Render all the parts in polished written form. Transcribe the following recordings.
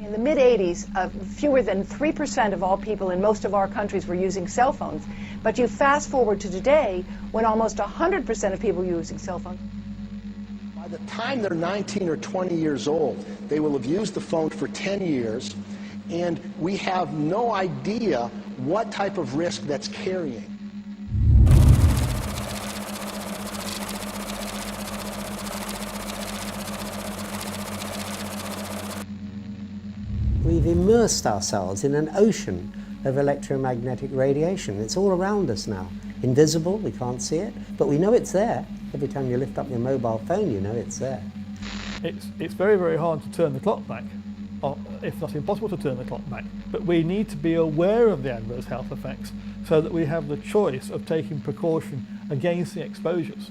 In the mid-'80s, fewer than 3% of all people in most of our countries were using cell phones. But you fast forward to today, when almost 100% of people are using cell phones. By the time they're 19 or 20 years old, they will have used the phone for 10 years, and we have no idea what type of risk that's carrying. We've immersed ourselves in an ocean of electromagnetic radiation. It's all around us now. Invisible, we can't see it, but we know it's there. Every time you lift up your mobile phone, you know it's there. It's very, very hard to turn the clock back, or if not impossible to turn the clock back. But we need to be aware of the adverse health effects so that we have the choice of taking precaution against the exposures.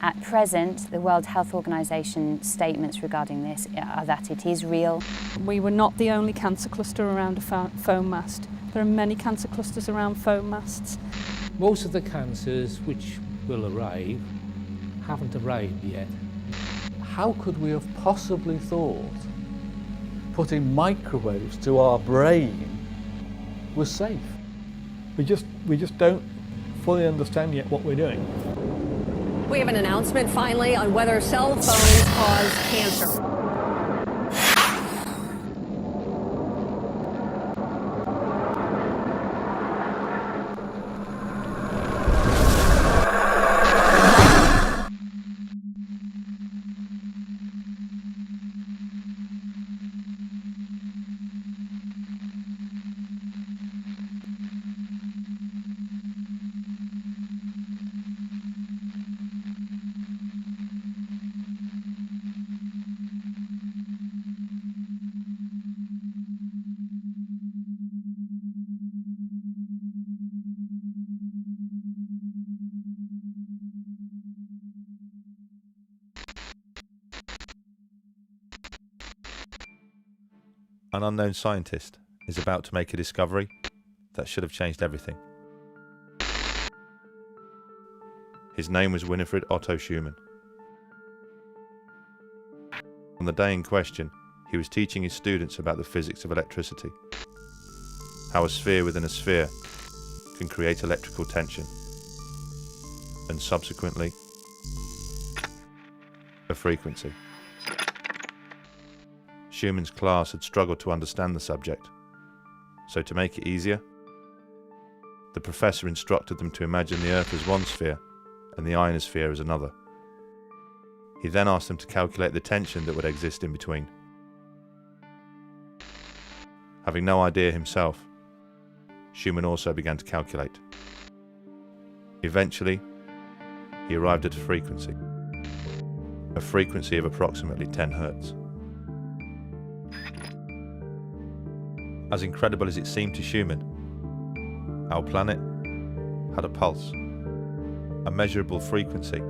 At present, the World Health Organization statements regarding this are that it is real. We were not the only cancer cluster around a foam mast. There are many cancer clusters around foam masts. Most of the cancers which will arrive haven't arrived yet. How could we have possibly thought putting microwaves to our brain was safe? We just don't fully understand yet what we're doing. We have an announcement finally on whether cell phones cause cancer. An unknown scientist is about to make a discovery that should have changed everything. His name was Winifred Otto Schumann. On the day in question, he was teaching his students about the physics of electricity, how a sphere within a sphere can create electrical tension, and subsequently, a frequency. Schumann's class had struggled to understand the subject, so to make it easier, the professor instructed them to imagine the Earth as one sphere and the ionosphere as another. He then asked them to calculate the tension that would exist in between. Having no idea himself, Schumann also began to calculate. Eventually, he arrived at a frequency of approximately 10 Hertz. As incredible as it seemed to Schumann, our planet had a pulse, a measurable frequency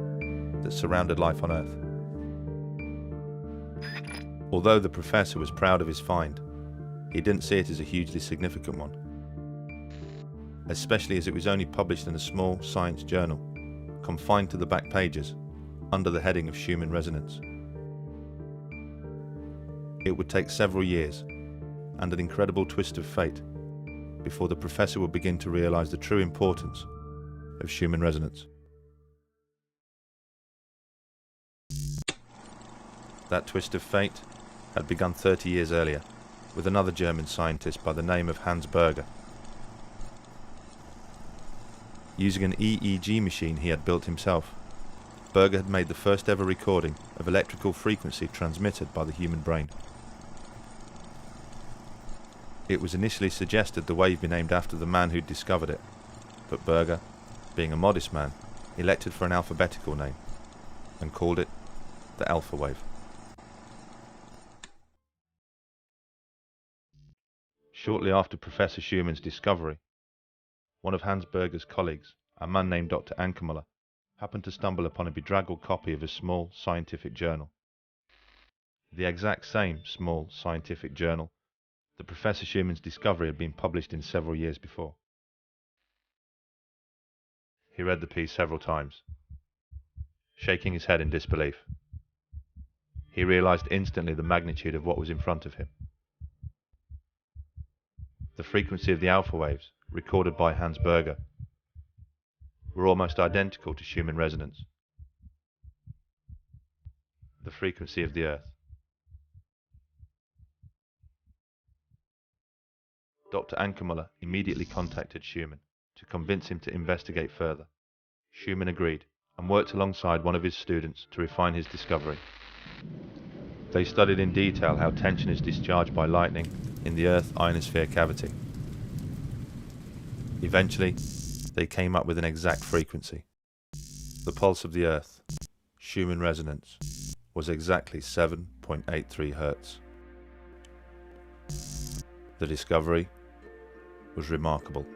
that surrounded life on Earth. Although the professor was proud of his find, he didn't see it as a hugely significant one, especially as it was only published in a small science journal, confined to the back pages, under the heading of Schumann resonance. It would take several years and an incredible twist of fate before the professor would begin to realize the true importance of Schumann resonance. That twist of fate had begun 30 years earlier with another German scientist by the name of Hans Berger. Using an EEG machine he had built himself, Berger had made the first ever recording of electrical frequency transmitted by the human brain. It was initially suggested the wave be named after the man who'd discovered it, but Berger, being a modest man, elected for an alphabetical name, and called it the alpha wave. Shortly after Professor Schumann's discovery, one of Hans Berger's colleagues, a man named Dr. Ankermüller, happened to stumble upon a bedraggled copy of a small scientific journal. The exact same small scientific journal that Professor Schumann's discovery had been published in several years before. He read the piece several times, shaking his head in disbelief. He realized instantly the magnitude of what was in front of him. The frequency of the alpha waves, recorded by Hans Berger, were almost identical to Schumann resonance. The frequency of the Earth. Dr. Ankermüller immediately contacted Schumann to convince him to investigate further. Schumann agreed and worked alongside one of his students to refine his discovery. They studied in detail how tension is discharged by lightning in the Earth ionosphere cavity. Eventually, they came up with an exact frequency. The pulse of the Earth, Schumann resonance, was exactly 7.83 Hertz. The discovery was remarkable.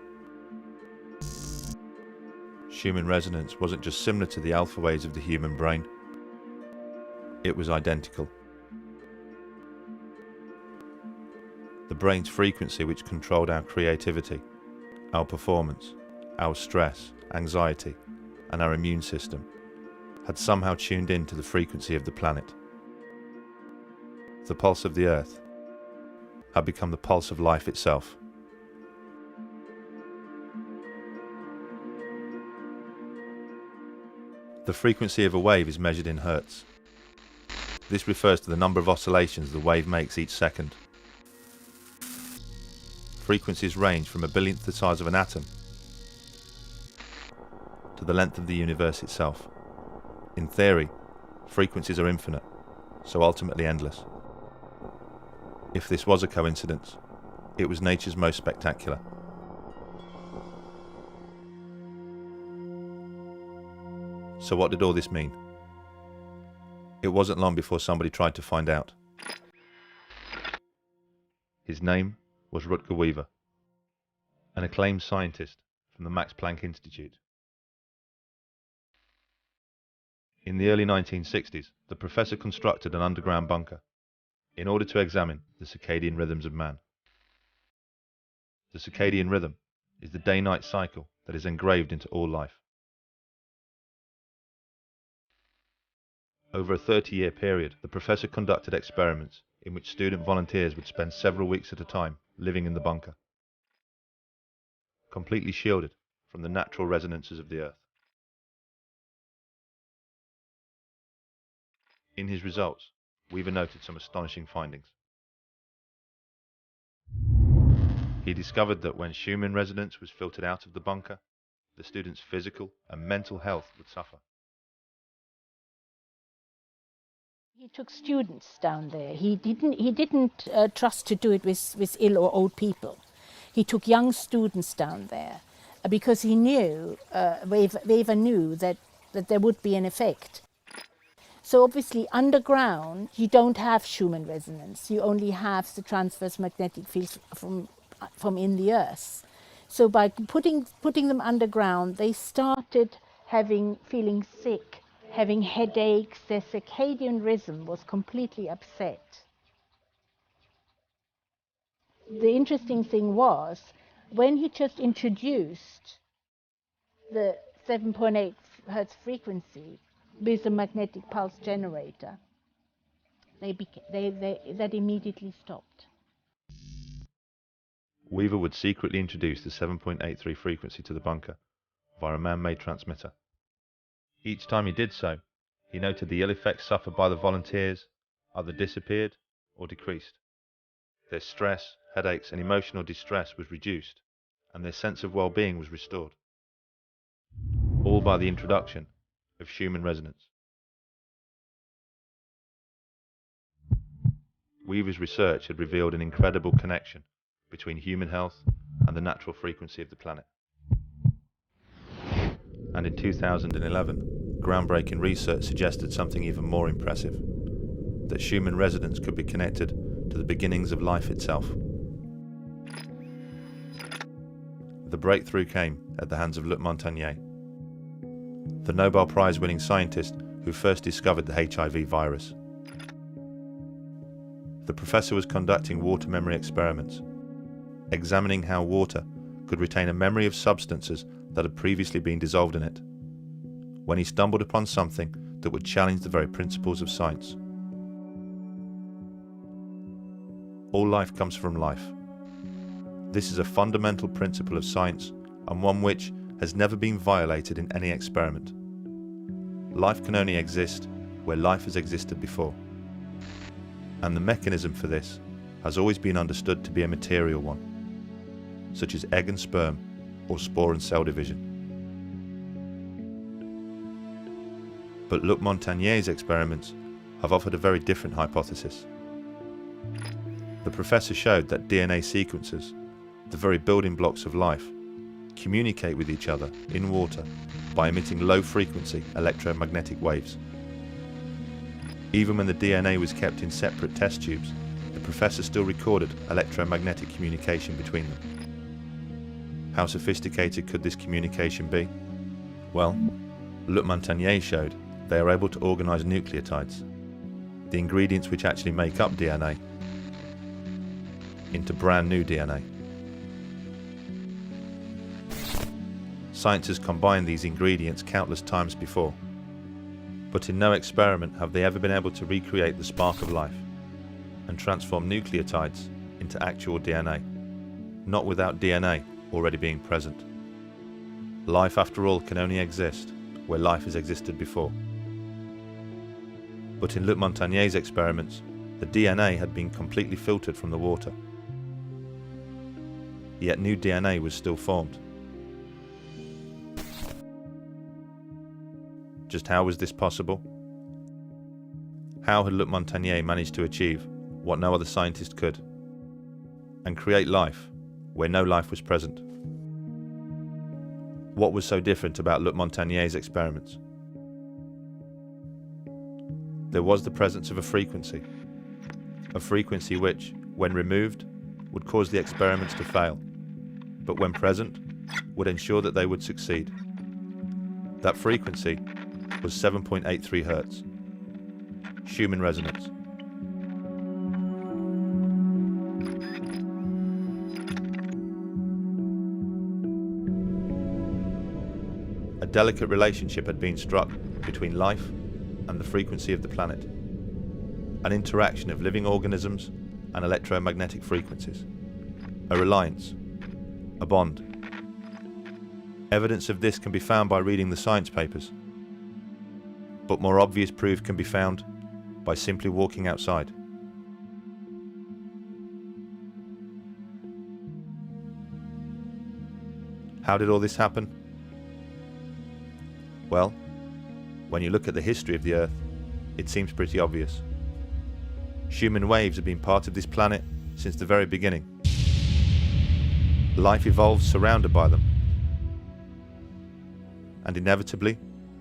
Schumann resonance wasn't just similar to the alpha waves of the human brain, it was identical. The brain's frequency, which controlled our creativity, our performance, our stress, anxiety, and our immune system, had somehow tuned in to the frequency of the planet. The pulse of the Earth had become the pulse of life itself. The frequency of a wave is measured in hertz. This refers to the number of oscillations the wave makes each second. Frequencies range from a billionth the size of an atom to the length of the universe itself. In theory, frequencies are infinite, so ultimately endless. If this was a coincidence, it was nature's most spectacular. So what did all this mean? It wasn't long before somebody tried to find out. His name was Rutger Weaver, an acclaimed scientist from the Max Planck Institute. In the early 1960s, the professor constructed an underground bunker in order to examine the circadian rhythms of man. The circadian rhythm is the day-night cycle that is engraved into all life. Over a 30-year period, the professor conducted experiments in which student volunteers would spend several weeks at a time living in the bunker, completely shielded from the natural resonances of the Earth. In his results, Weaver noted some astonishing findings. He discovered that when Schumann resonance was filtered out of the bunker, the students' physical and mental health would suffer. He took students down there. He didn't trust to do it with ill or old people. He took young students down there because he knew, Weaver knew that there would be an effect. So obviously underground you don't have Schumann resonance. You only have the transverse magnetic fields from in the Earth. So by putting them underground, they started feeling sick, having headaches. Their circadian rhythm was completely upset. The interesting thing was, when he just introduced the 7.8 Hertz frequency with a magnetic pulse generator, that immediately stopped. Weaver would secretly introduce the 7.83 frequency to the bunker via a man-made transmitter. Each time he did so, he noted the ill effects suffered by the volunteers either disappeared or decreased. Their stress, headaches and emotional distress was reduced, and their sense of well-being was restored. All by the introduction of Schumann resonance. Weaver's research had revealed an incredible connection between human health and the natural frequency of the planet. And in 2011, groundbreaking research suggested something even more impressive, that Schumann resonance could be connected to the beginnings of life itself. The breakthrough came at the hands of Luc Montagnier, the Nobel Prize-winning scientist who first discovered the HIV virus. The professor was conducting water memory experiments, examining how water could retain a memory of substances that had previously been dissolved in it, when he stumbled upon something that would challenge the very principles of science. All life comes from life. This is a fundamental principle of science, and one which has never been violated in any experiment. Life can only exist where life has existed before. And the mechanism for this has always been understood to be a material one, such as egg and sperm, or spore and cell division. But Luc Montagnier's experiments have offered a very different hypothesis. The professor showed that DNA sequences, the very building blocks of life, communicate with each other in water by emitting low-frequency electromagnetic waves. Even when the DNA was kept in separate test tubes, the professor still recorded electromagnetic communication between them. How sophisticated could this communication be? Well, Luc Montagnier showed they are able to organise nucleotides, the ingredients which actually make up DNA, into brand new DNA. Science has combined these ingredients countless times before, but in no experiment have they ever been able to recreate the spark of life and transform nucleotides into actual DNA, not without DNA already being present. Life, after all, can only exist where life has existed before. But in Luc Montagnier's experiments, the DNA had been completely filtered from the water. Yet new DNA was still formed. Just how was this possible? How had Luc Montagnier managed to achieve what no other scientist could, and create life where no life was present? What was so different about Luc Montagnier's experiments? There was the presence of a frequency which, when removed, would cause the experiments to fail, but when present, would ensure that they would succeed. That frequency was 7.83 Hz, Schumann resonance. A delicate relationship had been struck between life and the frequency of the planet, an interaction of living organisms and electromagnetic frequencies, a reliance, a bond. Evidence of this can be found by reading the science papers, but more obvious proof can be found by simply walking outside. How did all this happen? Well, when you look at the history of the Earth, it seems pretty obvious. Schumann waves have been part of this planet since the very beginning. Life evolved surrounded by them, and inevitably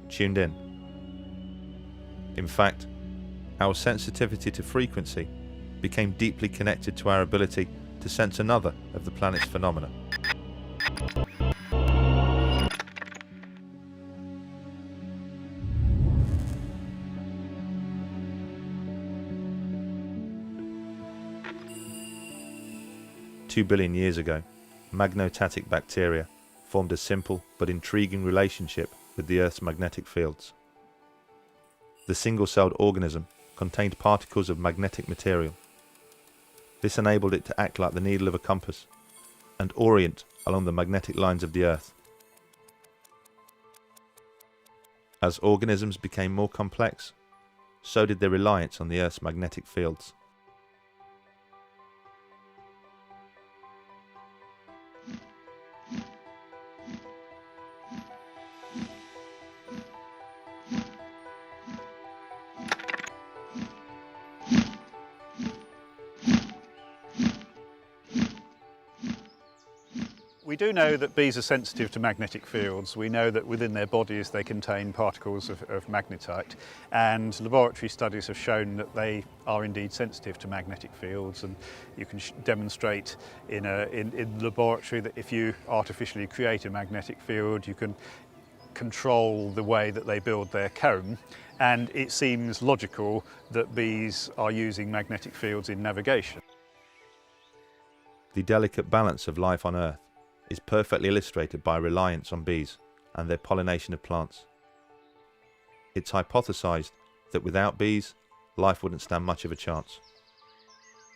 tuned in. In fact, our sensitivity to frequency became deeply connected to our ability to sense another of the planet's phenomena. Two billion years ago, magnotatic bacteria formed a simple but intriguing relationship with the Earth's magnetic fields. The single-celled organism contained particles of magnetic material. This enabled it to act like the needle of a compass and orient along the magnetic lines of the Earth. As organisms became more complex, so did their reliance on the Earth's magnetic fields. We do know that bees are sensitive to magnetic fields. We know that within their bodies they contain particles of magnetite, and laboratory studies have shown that they are indeed sensitive to magnetic fields, and you can demonstrate in the laboratory that if you artificially create a magnetic field, you can control the way that they build their comb, and it seems logical that bees are using magnetic fields in navigation. The delicate balance of life on Earth is perfectly illustrated by reliance on bees and their pollination of plants. It's hypothesized that without bees, life wouldn't stand much of a chance.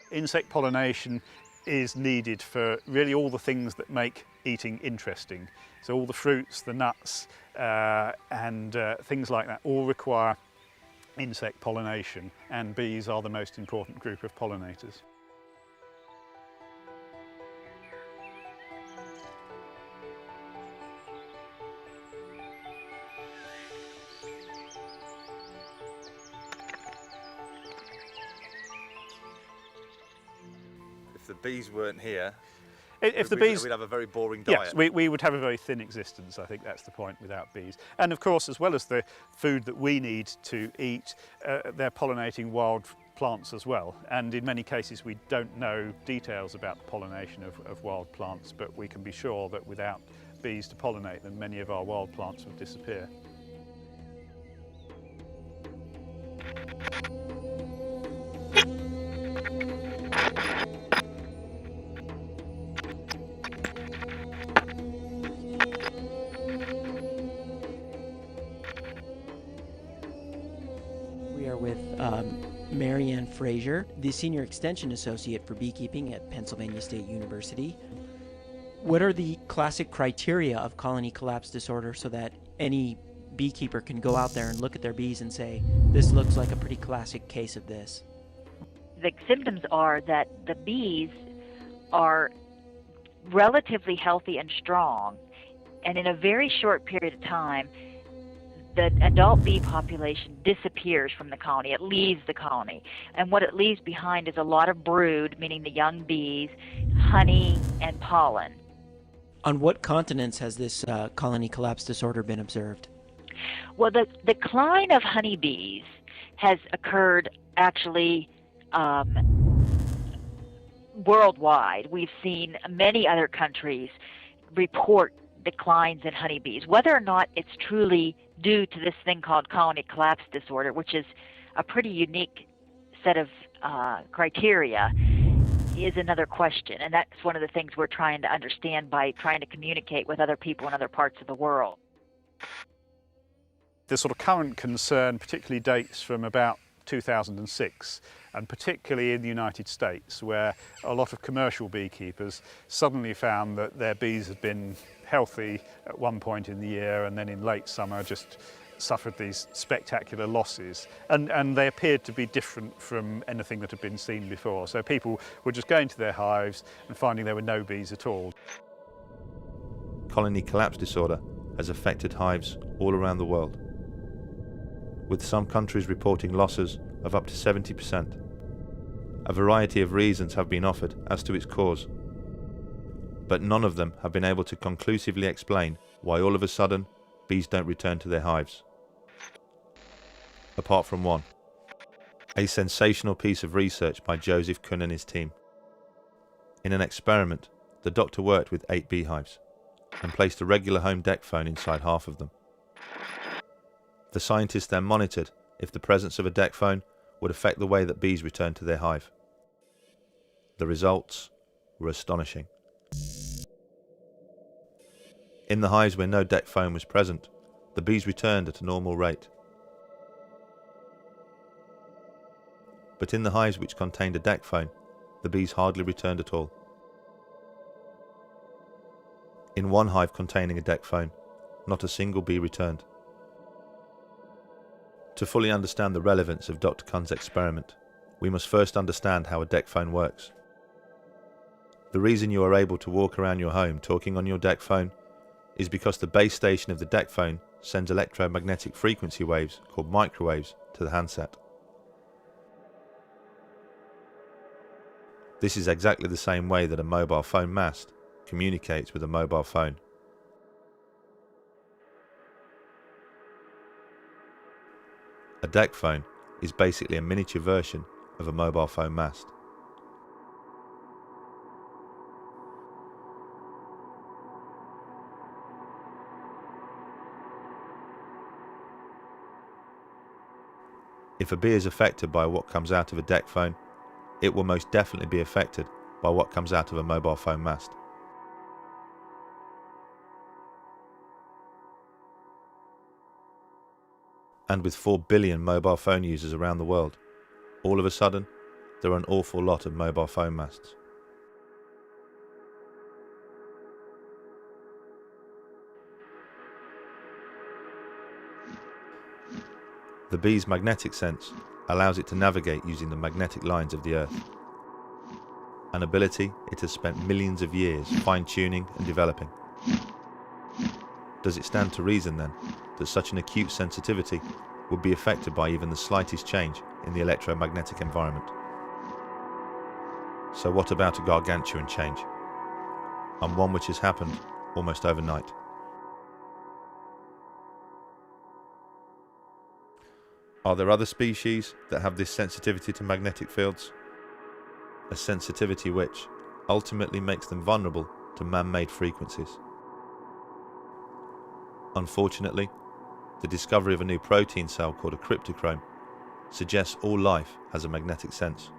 Insect pollination is needed for really all the things that make eating interesting. So all the fruits, the nuts, and things like that all require insect pollination, and bees are the most important group of pollinators. If the bees weren't here, If the bees, we'd have a very boring diet. yes, we would have a very thin existence. I think that's the point without bees. And of course, as well as the food that we need to eat, they're pollinating wild plants as well. And in many cases, we don't know details about the pollination of wild plants, but we can be sure that without bees to pollinate them, many of our wild plants would disappear. We are with Marianne Fraser, the Senior Extension Associate for Beekeeping at Pennsylvania State University. What are the classic criteria of colony collapse disorder so that any beekeeper can go out there and look at their bees and say, this looks like a pretty classic case of this? The symptoms are that the bees are relatively healthy and strong, and in a very short period of time, the adult bee population disappears from the colony. It leaves the colony. And what it leaves behind is a lot of brood, meaning the young bees, honey, and pollen. On what continents has this colony collapse disorder been observed? Well, the decline of honeybees has occurred actually worldwide. We've seen many other countries report declines in honeybees. Whether or not it's truly due to this thing called colony collapse disorder, which is a pretty unique set of criteria, is another question. And that's one of the things we're trying to understand by trying to communicate with other people in other parts of the world. The sort of current concern particularly dates from about 2006, and particularly in the United States, where a lot of commercial beekeepers suddenly found that their bees had been healthy at one point in the year, and then in late summer just suffered these spectacular losses, and they appeared to be different from anything that had been seen before. So people were just going to their hives and finding there were no bees at all. Colony collapse disorder has affected hives all around the world, with some countries reporting losses of up to 70%. A variety of reasons have been offered as to its cause, but none of them have been able to conclusively explain why all of a sudden bees don't return to their hives. Apart from one, a sensational piece of research by Joseph Kuhn and his team. In an experiment, the doctor worked with 8 beehives and placed a regular home deck phone inside half of them. The scientists then monitored if the presence of a deck phone would affect the way that bees returned to their hive. The results were astonishing. In the hives where no deck phone was present, the bees returned at a normal rate. But in the hives which contained a deck phone, the bees hardly returned at all. In one hive containing a deck phone, not a single bee returned. To fully understand the relevance of Dr. Kuhn's experiment, we must first understand how a deck phone works. The reason you are able to walk around your home talking on your deck phone is because the base station of the deck phone sends electromagnetic frequency waves, called microwaves, to the handset. This is exactly the same way that a mobile phone mast communicates with a mobile phone. A deck phone is basically a miniature version of a mobile phone mast. If a bee is affected by what comes out of a deck phone, it will most definitely be affected by what comes out of a mobile phone mast. And with 4 billion mobile phone users around the world, all of a sudden, there are an awful lot of mobile phone masts. The bee's magnetic sense allows it to navigate using the magnetic lines of the Earth, an ability it has spent millions of years fine-tuning and developing. Does it stand to reason then that such an acute sensitivity would be affected by even the slightest change in the electromagnetic environment? So what about a gargantuan change, and one which has happened almost overnight? Are there other species that have this sensitivity to magnetic fields? A sensitivity which ultimately makes them vulnerable to man-made frequencies. Unfortunately, the discovery of a new protein cell called a cryptochrome suggests all life has a magnetic sense.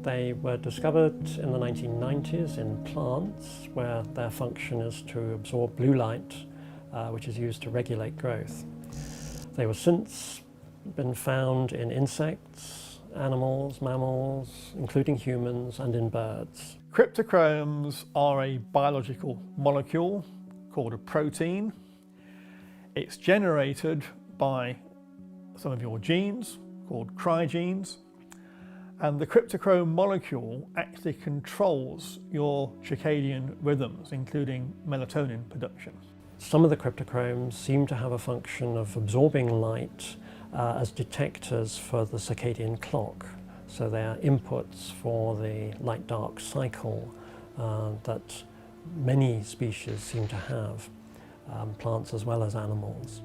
They were discovered in the 1990s in plants where their function is to absorb blue light, which is used to regulate growth. They were since been found in insects, animals, mammals, including humans, and in birds. Cryptochromes are a biological molecule called a protein. It's generated by some of your genes called cryogenes. And the cryptochrome molecule actually controls your circadian rhythms, including melatonin production. Some of the cryptochromes seem to have a function of absorbing light as detectors for the circadian clock. So they are inputs for the light-dark cycle that many species seem to have, plants as well as animals.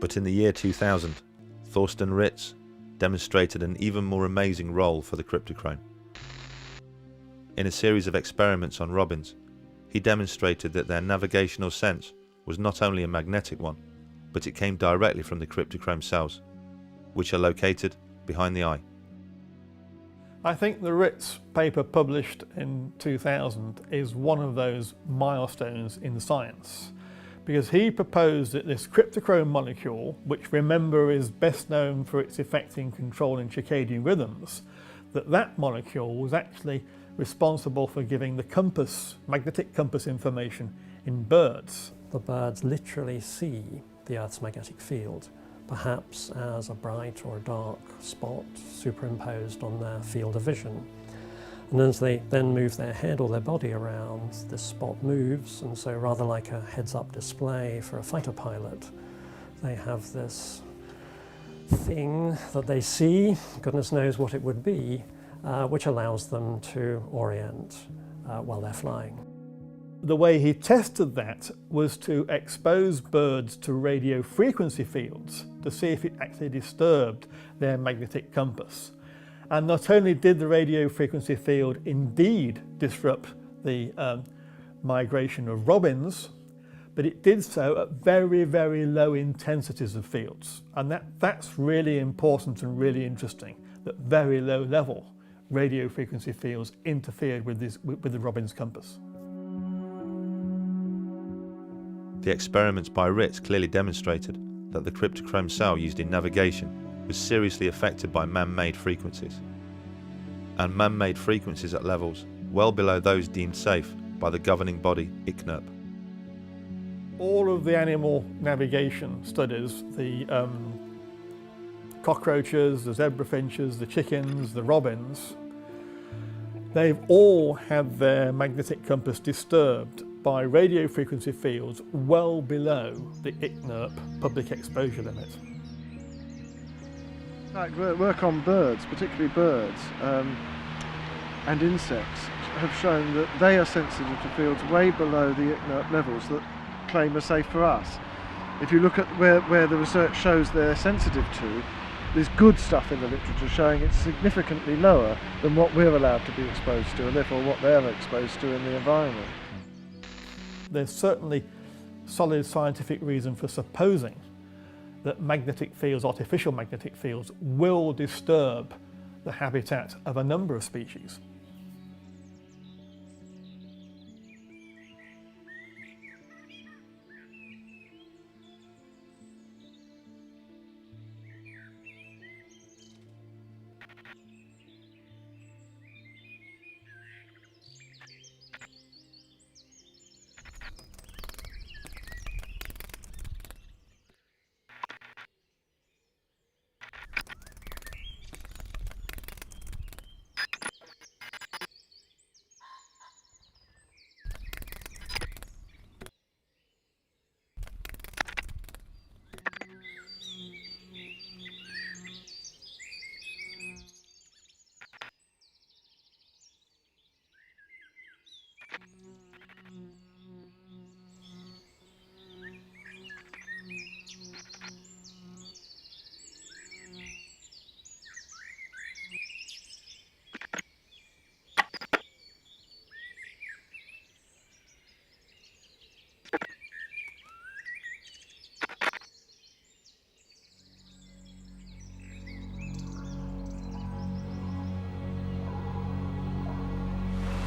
But in the year 2000, Thorsten Ritz demonstrated an even more amazing role for the cryptochrome. In a series of experiments on robins, he demonstrated that their navigational sense was not only a magnetic one, but it came directly from the cryptochrome cells, which are located behind the eye. I think the Ritz paper published in 2000 is one of those milestones in science, because he proposed that this cryptochrome molecule, which remember is best known for its effect in controlling circadian rhythms, that molecule was actually responsible for giving the compass, magnetic compass information in birds. The birds literally see the Earth's magnetic field, perhaps as a bright or a dark spot superimposed on their field of vision. And as they then move their head or their body around, this spot moves, and so rather like a heads-up display for a fighter pilot, they have this thing that they see, goodness knows what it would be, which allows them to orient while they're flying. The way he tested that was to expose birds to radio frequency fields to see if it actually disturbed their magnetic compass. And not only did the radio frequency field indeed disrupt the migration of robins, but it did so at very, very low intensities of fields. And that's really important and really interesting, that very low level radio frequency fields interfered with the robin's compass. The experiments by Ritz clearly demonstrated that the cryptochrome cell used in navigation was seriously affected by man-made frequencies, and man-made frequencies at levels well below those deemed safe by the governing body ICNIRP. All of the animal navigation studies, the cockroaches, the zebra finches, the chickens, the robins, they've all had their magnetic compass disturbed by radio frequency fields well below the ICNIRP public exposure limit. Work on birds, particularly birds, and insects have shown that they are sensitive to fields way below the ICNIRP levels that claim are safe for us. If you look at where the research shows they're sensitive to, there's good stuff in the literature showing it's significantly lower than what we're allowed to be exposed to, and therefore what they're exposed to in the environment. There's certainly solid scientific reason for supposing that magnetic fields, artificial magnetic fields, will disturb the habitat of a number of species.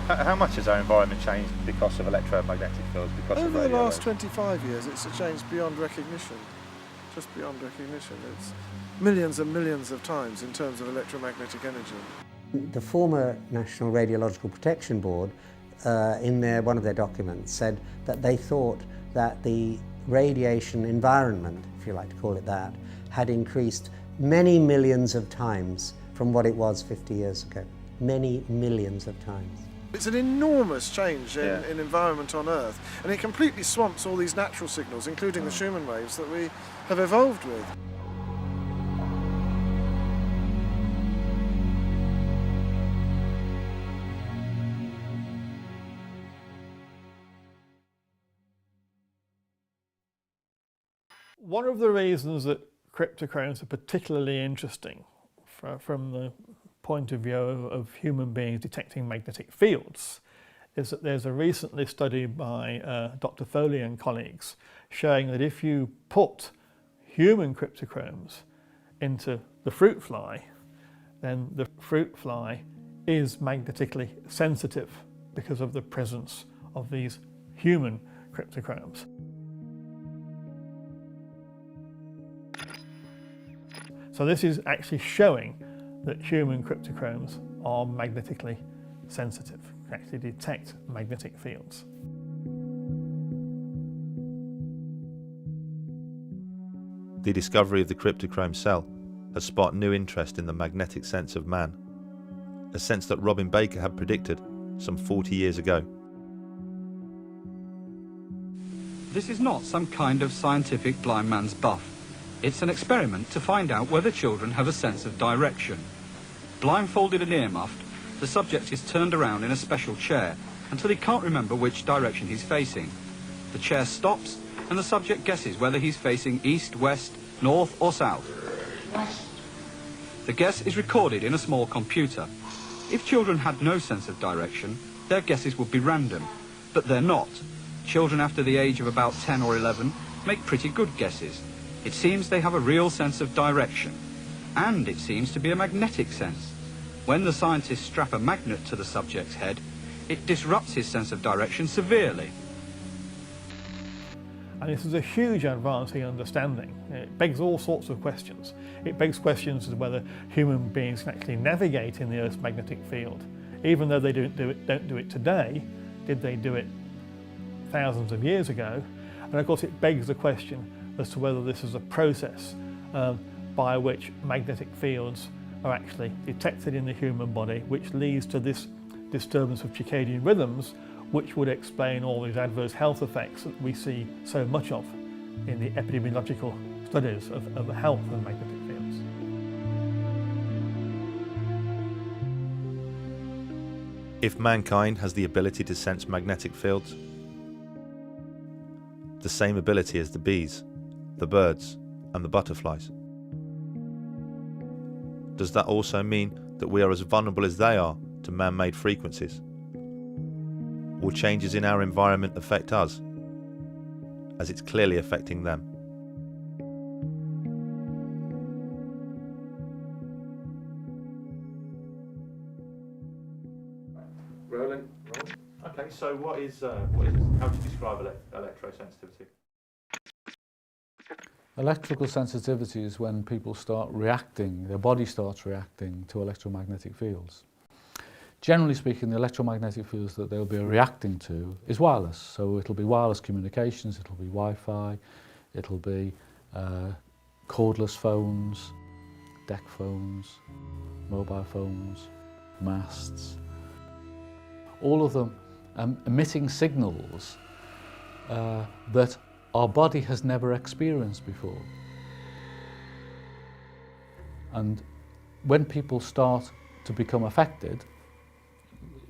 How much has our environment changed because of electromagnetic fields? Over the last 25 years, it's changed beyond recognition, just beyond recognition. It's millions and millions of times in terms of electromagnetic energy. The former National Radiological Protection Board, in one of their documents, said that they thought that the radiation environment, if you like to call it that, had increased many millions of times from what it was 50 years ago. Many millions of times. It's an enormous change in environment on Earth, and it completely swamps all these natural signals, including the Schumann waves that we have evolved with. One of the reasons that cryptochromes are particularly interesting from the point of view of human beings detecting magnetic fields is that there's a recently study by Dr. Foley and colleagues showing that if you put human cryptochromes into the fruit fly, then the fruit fly is magnetically sensitive because of the presence of these human cryptochromes. So this is actually showing that human cryptochromes are magnetically sensitive, can actually detect magnetic fields. The discovery of the cryptochrome cell has sparked new interest in the magnetic sense of man, a sense that Robin Baker had predicted some 40 years ago. This is not some kind of scientific blind man's buff. It's an experiment to find out whether children have a sense of direction. Blindfolded and ear-muffed, the subject is turned around in a special chair until he can't remember which direction he's facing. The chair stops and the subject guesses whether he's facing east, west, north or south. West. The guess is recorded in a small computer. If children had no sense of direction, their guesses would be random, but they're not. Children after the age of about 10 or 11 make pretty good guesses. It seems they have a real sense of direction, and it seems to be a magnetic sense. When the scientists strap a magnet to the subject's head, it disrupts his sense of direction severely. And this is a huge advance in understanding. It begs all sorts of questions. It begs questions as to whether human beings can actually navigate in the Earth's magnetic field. Even though they don't do it today, did they do it thousands of years ago? And of course it begs the question as to whether this is a process by which magnetic fields are actually detected in the human body, which leads to this disturbance of circadian rhythms, which would explain all these adverse health effects that we see so much of in the epidemiological studies of the health of magnetic fields. If mankind has the ability to sense magnetic fields, the same ability as the bees, the birds, and the butterflies, does that also mean that we are as vulnerable as they are to man-made frequencies? Will changes in our environment affect us, as it's clearly affecting them? Roland? Okay, so how do you describe electrosensitivity? Electrical sensitivity is when people start reacting, their body starts reacting to electromagnetic fields. Generally speaking, the electromagnetic fields that they'll be reacting to is wireless. So it'll be wireless communications, it'll be Wi-Fi, it'll be cordless phones, deck phones, mobile phones, masts. All of them emitting signals that our body has never experienced before. And when people start to become affected,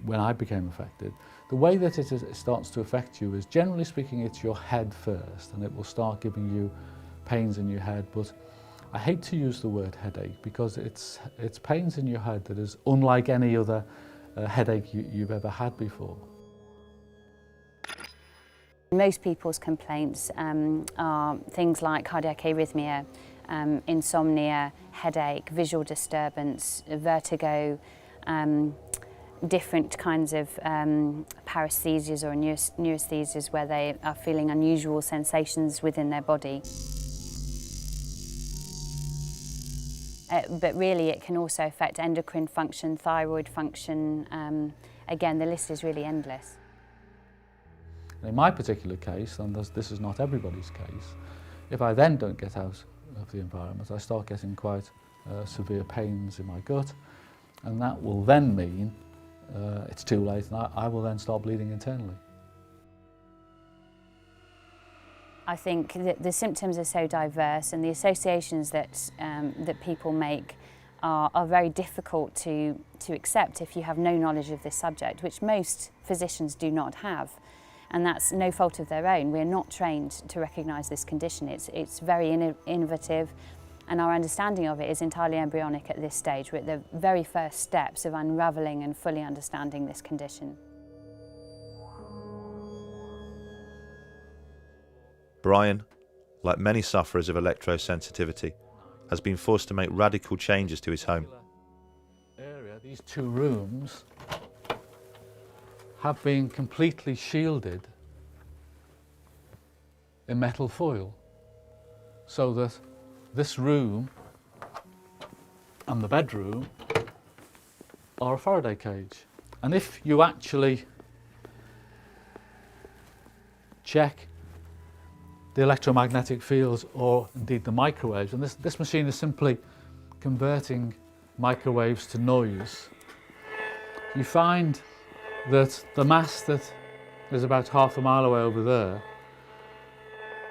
when I became affected, the way that it starts to affect you is, generally speaking, it's your head first, and it will start giving you pains in your head. But I hate to use the word headache, because it's pains in your head that is unlike any other headache you've ever had before. Most people's complaints are things like cardiac arrhythmia, insomnia, headache, visual disturbance, vertigo, different kinds of paresthesias or neurasthesias where they are feeling unusual sensations within their body. But really it can also affect endocrine function, thyroid function. Again, the list is really endless. In my particular case, and this is not everybody's case, if I then don't get out of the environment, I start getting quite severe pains in my gut, and that will then mean it's too late, and I will then start bleeding internally. I think that the symptoms are so diverse, and the associations that people make are very difficult to accept if you have no knowledge of this subject, which most physicians do not have. And that's no fault of their own. We're not trained to recognise this condition. It's very innovative, and our understanding of it is entirely embryonic at this stage. We're at the very first steps of unravelling and fully understanding this condition. Brian, like many sufferers of electrosensitivity, has been forced to make radical changes to his home. These two rooms have been completely shielded in metal foil, so that this room and the bedroom are a Faraday cage. And if you actually check the electromagnetic fields, or indeed the microwaves, and this machine is simply converting microwaves to noise, you find that the mast that is about half a mile away over there,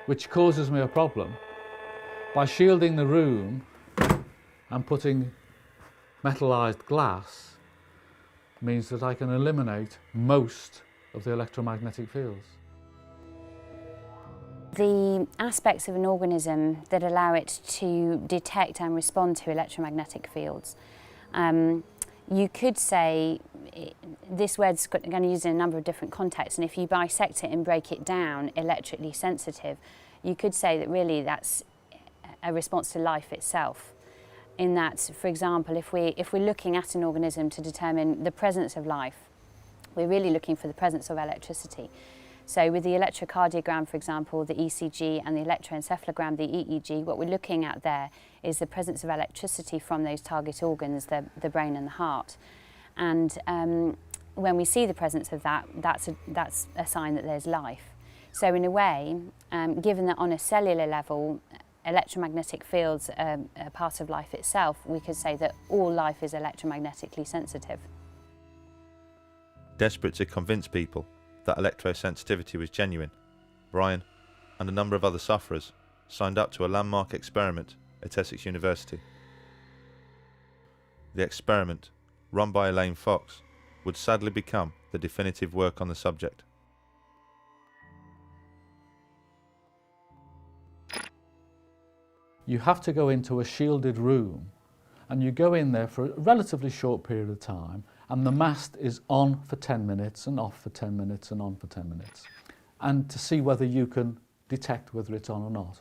which causes me a problem, by shielding the room and putting metallized glass, means that I can eliminate most of the electromagnetic fields. The aspects of an organism that allow it to detect and respond to electromagnetic fields, you could say this word's going to use in a number of different contexts, and if you bisect it and break it down, electrically sensitive, you could say that really that's a response to life itself. In that, for example, if we're looking at an organism to determine the presence of life, we're really looking for the presence of electricity. So with the electrocardiogram, for example, the ECG, and the electroencephalogram, the EEG, what we're looking at there is the presence of electricity from those target organs, the brain and the heart. And when we see the presence of that, that's a sign that there's life. So in a way, given that on a cellular level, electromagnetic fields are part of life itself, we could say that all life is electromagnetically sensitive. Desperate to convince people that electrosensitivity was genuine, Brian and a number of other sufferers signed up to a landmark experiment at Essex University. The experiment, run by Elaine Fox, would sadly become the definitive work on the subject. You have to go into a shielded room, and you go in there for a relatively short period of time, and the mast is on for 10 minutes and off for 10 minutes and on for 10 minutes, and to see whether you can detect whether it's on or not.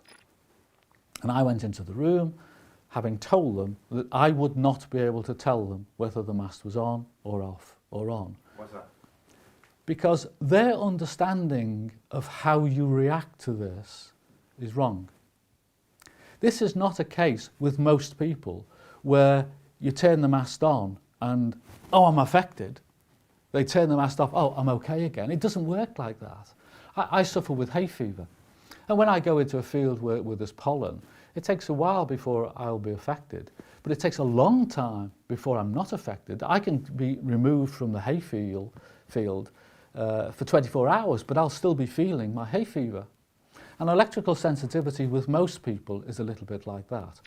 And I went into the room having told them that I would not be able to tell them whether the mast was on or off or on. Why's that? Because their understanding of how you react to this is wrong. This is not a case with most people where you turn the mast on and, oh, I'm affected. They turn the mast off, oh, I'm okay again. It doesn't work like that. I suffer with hay fever. And when I go into a field where there's pollen, it takes a while before I'll be affected. But it takes a long time before I'm not affected. I can be removed from the hay field for 24 hours, but I'll still be feeling my hay fever. And electrical sensitivity with most people is a little bit like that.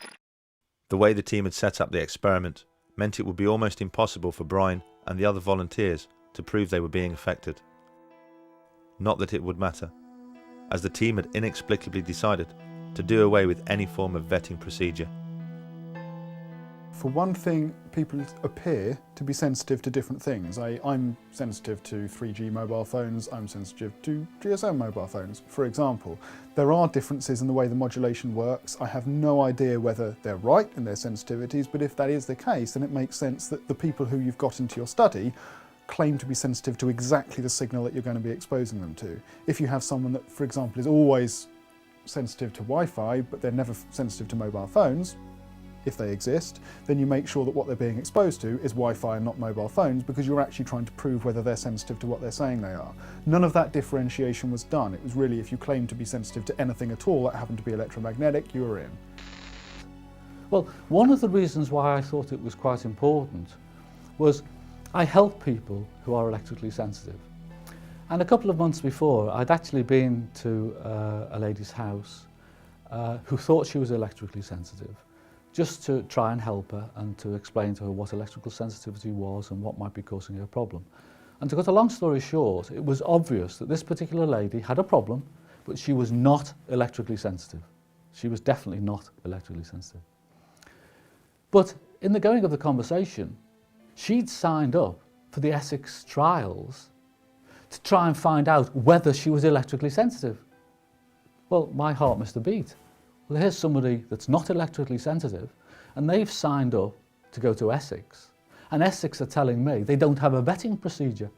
The way the team had set up the experiment meant it would be almost impossible for Brian and the other volunteers to prove they were being affected. Not that it would matter, as the team had inexplicably decided to do away with any form of vetting procedure. For one thing, people appear to be sensitive to different things. I'm sensitive to 3G mobile phones, I'm sensitive to GSM mobile phones, for example. There are differences in the way the modulation works. I have no idea whether they're right in their sensitivities, but if that is the case, then it makes sense that the people who you've got into your study claim to be sensitive to exactly the signal that you're going to be exposing them to. If you have someone that, for example, is always sensitive to Wi-Fi, but they're never sensitive to mobile phones, if they exist, then you make sure that what they're being exposed to is Wi-Fi and not mobile phones, because you're actually trying to prove whether they're sensitive to what they're saying they are. None of that differentiation was done. It was really, if you claim to be sensitive to anything at all that happened to be electromagnetic, you were in. Well, one of the reasons why I thought it was quite important was I help people who are electrically sensitive. And a couple of months before, I'd actually been to a lady's house who thought she was electrically sensitive, just to try and help her and to explain to her what electrical sensitivity was and what might be causing her problem. And to cut a long story short, it was obvious that this particular lady had a problem, but she was not electrically sensitive. She was definitely not electrically sensitive. But in the going of the conversation, she'd signed up for the Essex trials to try and find out whether she was electrically sensitive. Well, my heart missed a beat. Well, here's somebody that's not electrically sensitive, and they've signed up to go to Essex, and Essex are telling me they don't have a vetting procedure.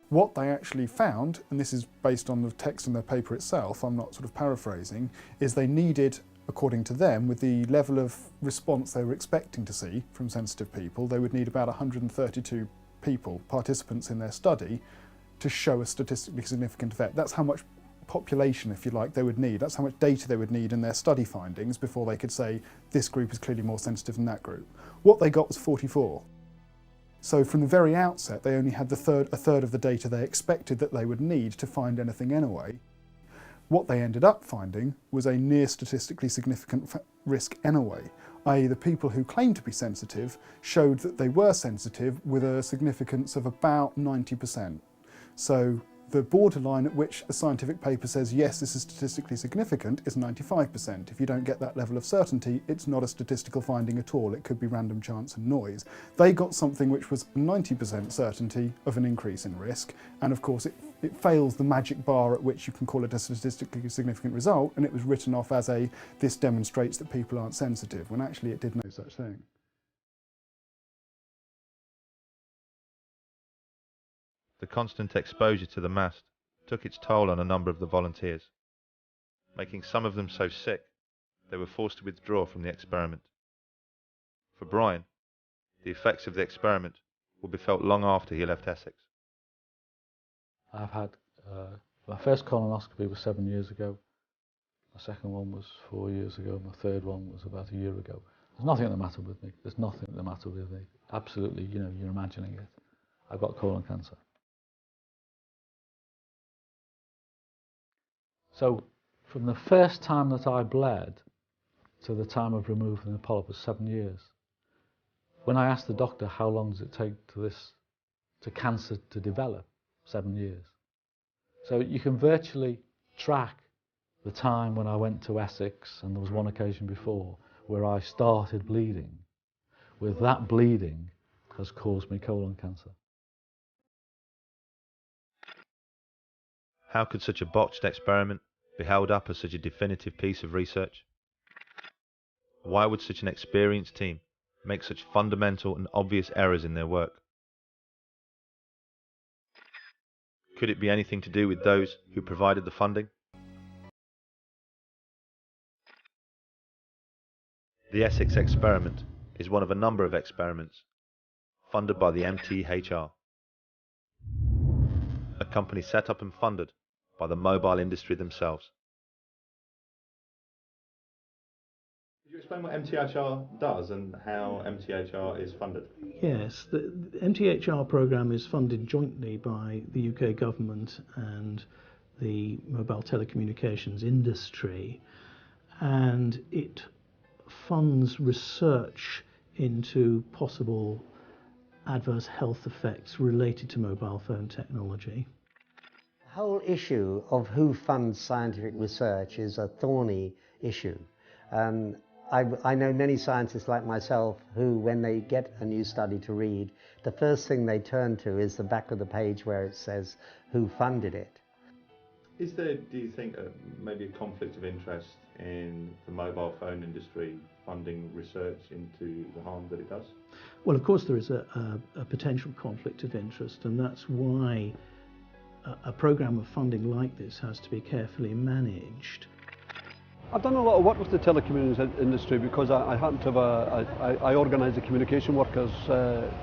What they actually found, and this is based on the text in their paper itself, I'm not sort of paraphrasing, is they needed, according to them, with the level of response they were expecting to see from sensitive people, they would need about 132 people, participants in their study, to show a statistically significant effect. That's how much population, if you like, they would need. That's how much data they would need in their study findings before they could say this group is clearly more sensitive than that group. What they got was 44. So from the very outset, they only had a third of the data they expected that they would need to find anything anyway. What they ended up finding was a near statistically significant risk anyway, i.e. the people who claimed to be sensitive showed that they were sensitive with a significance of about 90%. So the borderline at which a scientific paper says, yes, this is statistically significant, is 95%. If you don't get that level of certainty, it's not a statistical finding at all. It could be random chance and noise. They got something which was 90% certainty of an increase in risk, and of course it fails the magic bar at which you can call it a statistically significant result, and it was written off as this demonstrates that people aren't sensitive, when actually it did no such thing. The constant exposure to the mast took its toll on a number of the volunteers, making some of them so sick they were forced to withdraw from the experiment. For Brian, the effects of the experiment will be felt long after he left Essex. I've had, my first colonoscopy was 7 years ago, my second one was 4 years ago, my third one was about a year ago. There's nothing the matter with me, there's nothing the matter with me. Absolutely, you're imagining it. I've got colon cancer. So from the first time that I bled to the time of removing the polyp was 7 years. When I asked the doctor how long does it take to cancer to develop, 7 years. So you can virtually track the time when I went to Essex, and there was one occasion before where I started bleeding. With that bleeding has caused me colon cancer. How could such a botched experiment be held up as such a definitive piece of research? Why would such an experienced team make such fundamental and obvious errors in their work? Could it be anything to do with those who provided the funding? The Essex experiment is one of a number of experiments funded by the MTHR, a company set up and funded by the mobile industry themselves. Could you explain what MTHR does and how MTHR is funded? Yes, the MTHR programme is funded jointly by the UK government and the mobile telecommunications industry, and it funds research into possible adverse health effects related to mobile phone technology. The whole issue of who funds scientific research is a thorny issue. I know many scientists like myself who, when they get a new study to read, the first thing they turn to is the back of the page where it says who funded it. Is there, do you think, maybe a conflict of interest in the mobile phone industry funding research into the harm that it does? Well, of course there is a potential conflict of interest, and that's why a programme of funding like this has to be carefully managed. I've done a lot of work with the telecommunications industry because I happen to have I organise the communication workers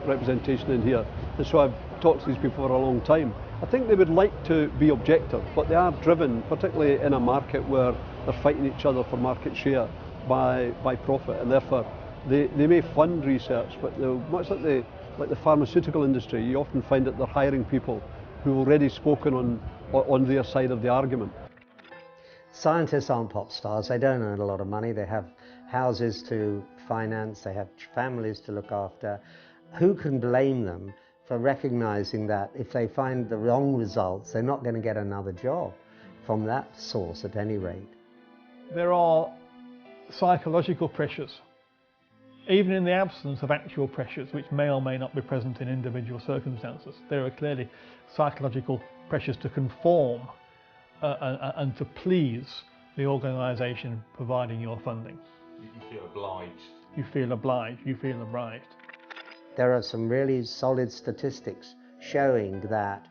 representation in here, and so I've talked to these people for a long time. I think they would like to be objective, but they are driven, particularly in a market where they're fighting each other for market share by profit, and therefore they may fund research, but much like the pharmaceutical industry, you often find that they're hiring people who've already spoken on their side of the argument. Scientists aren't pop stars. They don't earn a lot of money. They have houses to finance. They have families to look after. Who can blame them for recognizing that if they find the wrong results, they're not going to get another job from that source at any rate? There are psychological pressures, even in the absence of actual pressures, which may or may not be present in individual circumstances. There are clearly psychological pressures to conform and to please the organisation providing your funding. You feel obliged. You feel obliged, you feel obliged. There are some really solid statistics showing that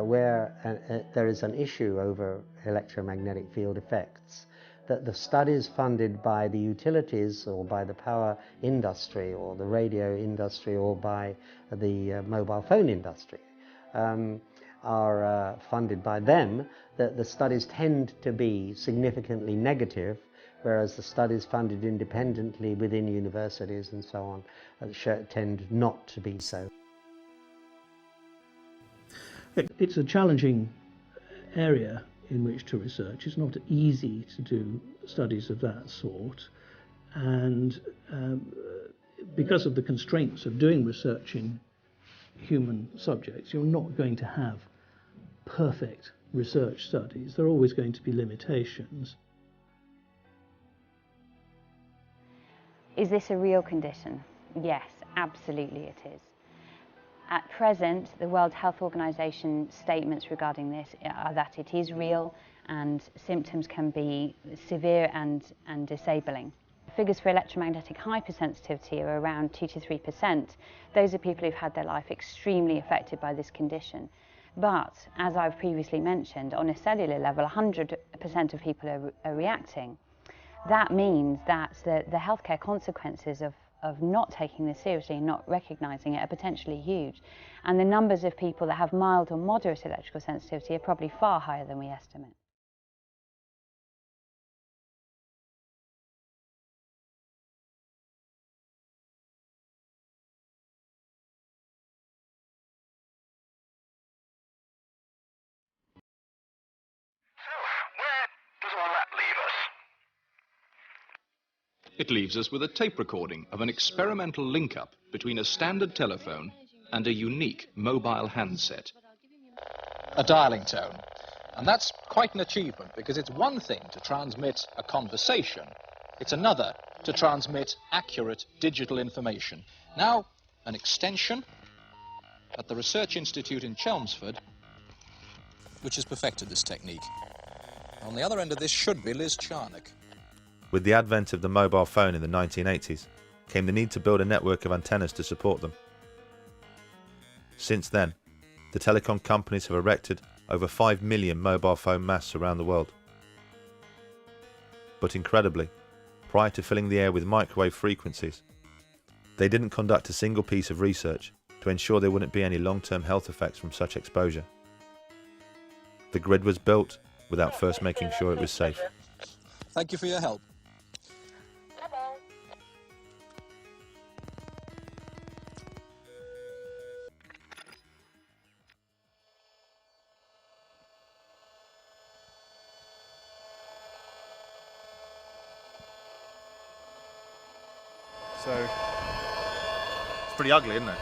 where there is an issue over electromagnetic field effects, that the studies funded by the utilities or by the power industry or the radio industry or by the mobile phone industry are funded by them, that the studies tend to be significantly negative, whereas the studies funded independently within universities and so on tend not to be so. It's a challenging area in which to research. It's not easy to do studies of that sort, and because of the constraints of doing research in human subjects, you're not going to have perfect research studies. There are always going to be limitations. Is this a real condition? Yes, absolutely it is. At present, the World Health Organization statements regarding this are that it is real and symptoms can be severe and disabling. Figures for electromagnetic hypersensitivity are around 2 to 3%. Those are people who've had their life extremely affected by this condition. But, as I've previously mentioned, on a cellular level, 100% of people are reacting. That means that the healthcare consequences of not taking this seriously and not recognising it are potentially huge. And the numbers of people that have mild or moderate electrical sensitivity are probably far higher than we estimate. So, we're It leaves us with a tape recording of an experimental link-up between a standard telephone and a unique mobile handset. A dialing tone. And that's quite an achievement, because it's one thing to transmit a conversation, it's another to transmit accurate digital information. Now, an extension at the Research Institute in Chelmsford, which has perfected this technique. On the other end of this should be Liz Charnock. With the advent of the mobile phone in the 1980s, came the need to build a network of antennas to support them. Since then, the telecom companies have erected over 5 million mobile phone masts around the world. But incredibly, prior to filling the air with microwave frequencies, they didn't conduct a single piece of research to ensure there wouldn't be any long-term health effects from such exposure. The grid was built without first making sure it was safe. Thank you for your help. So it's pretty ugly, isn't it?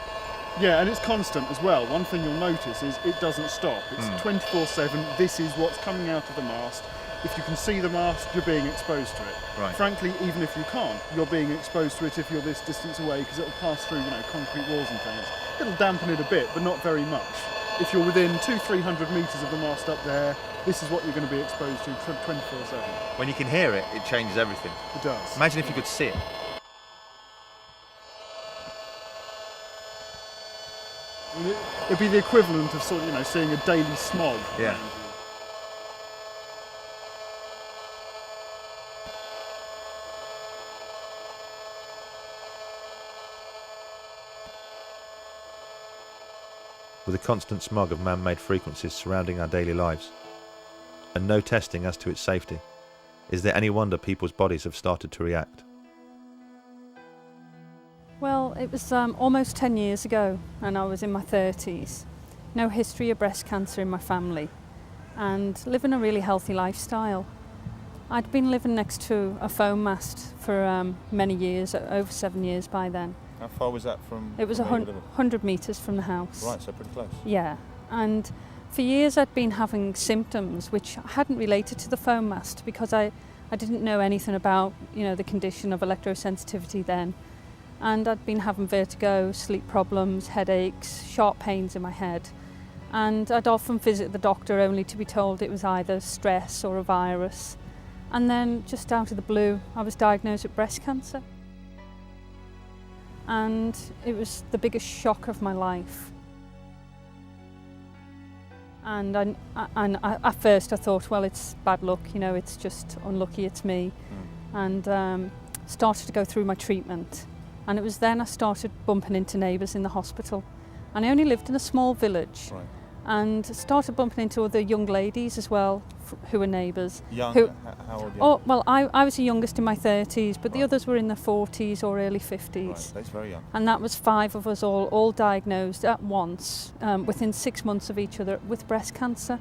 yeah, and it's constant as well. One thing you'll notice is it doesn't stop. It's 24/7. This is what's coming out of the mast. If you can see the mast, you're being exposed to it. Right. Frankly, even if you can't, you're being exposed to it if you're this distance away, because it'll pass through, concrete walls and things. It'll dampen it a bit, but not very much. If you're within 200-300 metres of the mast up there, this is what you're going to be exposed to 24/7. When you can hear it, it changes everything. It does. Imagine if you could see it. I mean, it'd be the equivalent of seeing a daily smog. Yeah. With a constant smog of man-made frequencies surrounding our daily lives, and no testing as to its safety, is there any wonder people's bodies have started to react? Well, it was almost 10 years ago, and I was in my 30s. No history of breast cancer in my family, and living a really healthy lifestyle. I'd been living next to a foam mast for many years, over 7 years by then. How far was that from? It was 100 metres from the house. Right, so pretty close. Yeah, and for years I'd been having symptoms which hadn't related to the foam mast, because I didn't know anything about the condition of electrosensitivity then. And I'd been having vertigo, sleep problems, headaches, sharp pains in my head. And I'd often visit the doctor only to be told it was either stress or a virus. And then just out of the blue, I was diagnosed with breast cancer. And it was the biggest shock of my life. And at first I thought, well, it's bad luck, it's just unlucky, it's me. And started to go through my treatment. And it was then I started bumping into neighbours in the hospital. And I only lived in a small village. Right. And started bumping into other young ladies as well, who were neighbours. Young? How old? Oh, well, I was the youngest in my 30s, but the others were in their 40s or early 50s. Right, that's very young. And that was 5 of us all diagnosed at once, within 6 months of each other, with breast cancer.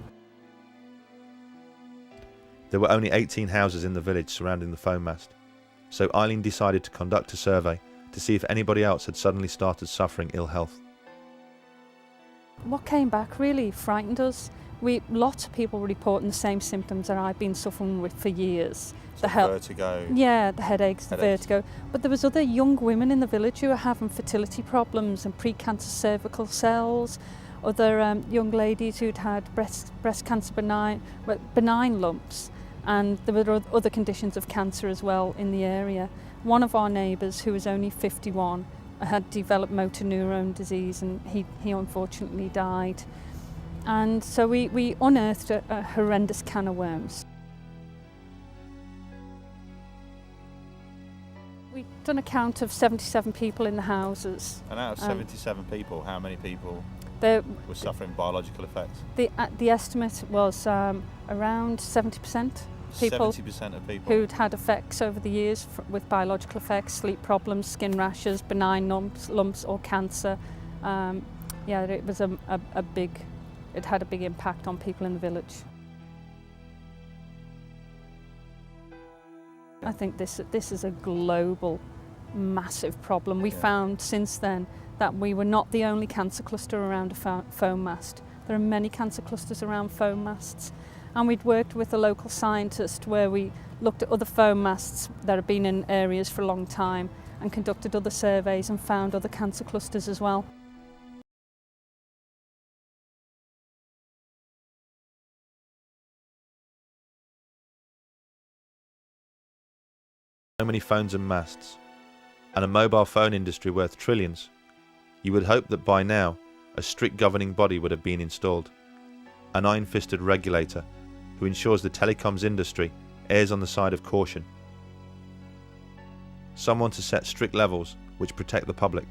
There were only 18 houses in the village surrounding the foam mast, so Eileen decided to conduct a survey to see if anybody else had suddenly started suffering ill health. What came back really frightened us. Lots of people were reporting the same symptoms that I'd been suffering with for years. So vertigo. Yeah, the headaches, the vertigo. But there was other young women in the village who were having fertility problems and precancer cervical cells. Other young ladies who'd had breast cancer benign lumps, and there were other conditions of cancer as well in the area. One of our neighbours, who was only 51, had developed motor neurone disease, and he unfortunately died. And so we unearthed a horrendous can of worms. We'd done a count of 77 people in the houses. And out of 77 people, how many people were suffering biological effects? The estimate was around 70%. People 70% of people who'd had effects over the years with biological effects, sleep problems, skin rashes, benign lumps or cancer. It was it had a big impact on people in the village. I think this is a global, massive problem. We found since then that we were not the only cancer cluster around a foam mast. There are many cancer clusters around foam masts, and we'd worked with a local scientist where we looked at other foam masts that have been in areas for a long time and conducted other surveys and found other cancer clusters as well. So many phones and masts, and a mobile phone industry worth trillions, you would hope that by now a strict governing body would have been installed, an iron-fisted regulator who ensures the telecoms industry errs on the side of caution, someone to set strict levels which protect the public,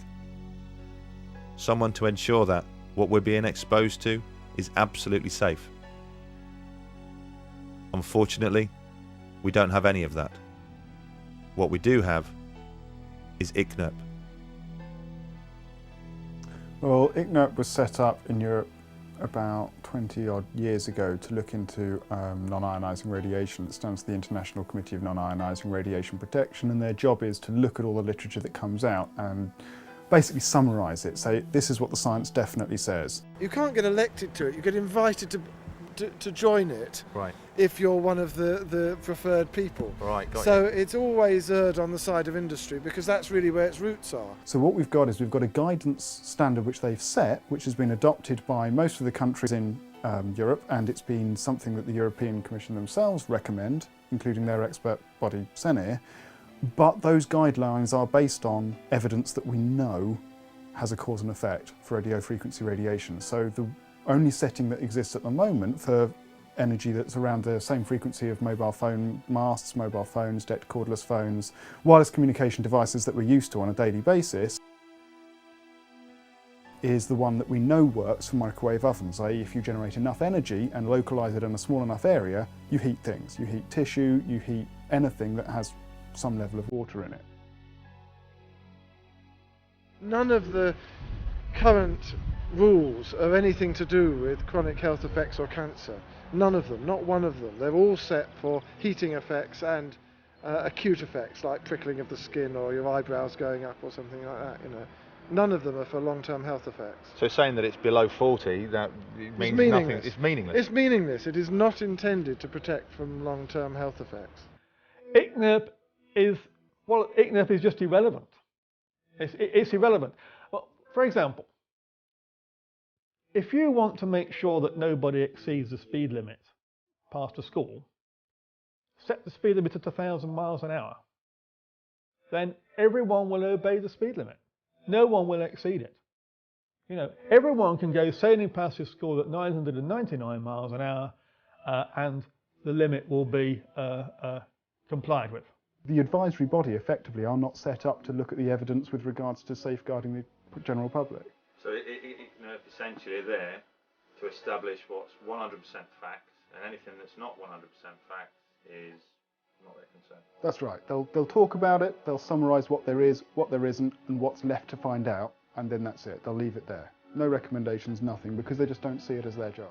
someone to ensure that what we're being exposed to is absolutely safe. Unfortunately, we don't have any of that. What we do have is ICNIRP. Well, ICNIRP was set up in Europe about 20 odd years ago to look into non-ionising radiation. It stands for the International Committee of Non-Ionising Radiation Protection, and their job is to look at all the literature that comes out and basically summarise it, say this is what the science definitely says. You can't get elected to it, you get invited to join it, right, if you're one of the preferred people. Right, got so you. it's always erred on the side of industry because that's really where its roots are. So what we've got is we've got a guidance standard which they've set, which has been adopted by most of the countries in Europe, and it's been something that the European Commission themselves recommend, including their expert body CENIR. But those guidelines are based on evidence that we know has a cause and effect for radio frequency radiation. So the only setting that exists at the moment for energy that's around the same frequency of mobile phone masts, mobile phones, decked cordless phones, wireless communication devices that we're used to on a daily basis, is the one that we know works for microwave ovens, i.e. if you generate enough energy and localise it in a small enough area, you heat things. You heat tissue, you heat anything that has some level of water in it. None of the current rules are anything to do with chronic health effects or cancer. None of them, not one of them. They're all set for heating effects and acute effects like prickling of the skin or your eyebrows going up or something like that. None of them are for long-term health effects. So saying that it's below 40, that means nothing. It's meaningless. It's meaningless. It is not intended to protect from long-term health effects. ICNIRP is just irrelevant. It's irrelevant. Well, for example, if you want to make sure that nobody exceeds the speed limit past a school, set the speed limit at 1,000 miles an hour. Then everyone will obey the speed limit. No one will exceed it. Everyone can go sailing past your school at 999 miles an hour and the limit will be complied with. The advisory body effectively are not set up to look at the evidence with regards to safeguarding the general public. So ICNIRP essentially there to establish what's 100% fact, and anything that's not 100% fact is not their concern. That's right. They'll talk about it, they'll summarise what there is, what there isn't, and what's left to find out, and then that's it. They'll leave it there. No recommendations, nothing, because they just don't see it as their job.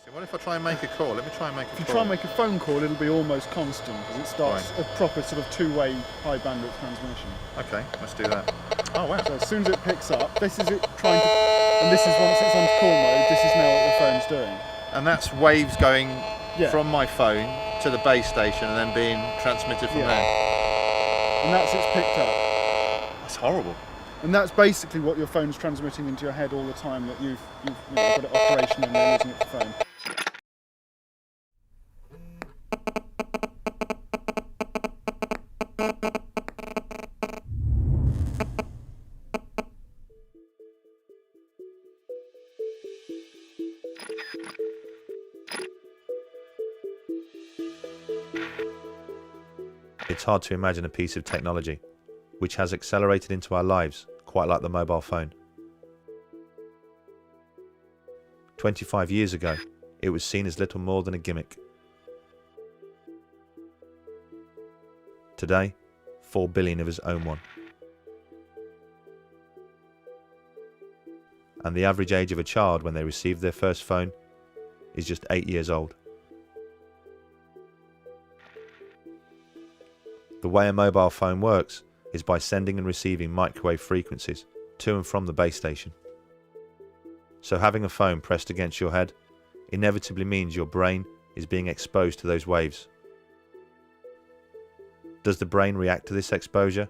So what if I try and make a call? Let me try and make a call. If you try and make a phone call, it'll be almost constant, because it starts a proper sort of two-way high bandwidth transmission. Okay, let's do that. Oh wow. So as soon as it picks up, this is it trying to, and this is once it's on call mode, this is now what the phone's doing. And that's waves going from my phone to the base station and then being transmitted from there. And that's it's picked up. That's horrible. And that's basically what your phone's transmitting into your head all the time, that you've got it operational and you're using it for phone. It's hard to imagine a piece of technology which has accelerated into our lives quite like the mobile phone. 25 years ago, it was seen as little more than a gimmick. Today, 4 billion of us own one. And the average age of a child when they receive their first phone is just 8 years old. The way a mobile phone works is by sending and receiving microwave frequencies to and from the base station. So having a phone pressed against your head inevitably means your brain is being exposed to those waves. Does the brain react to this exposure?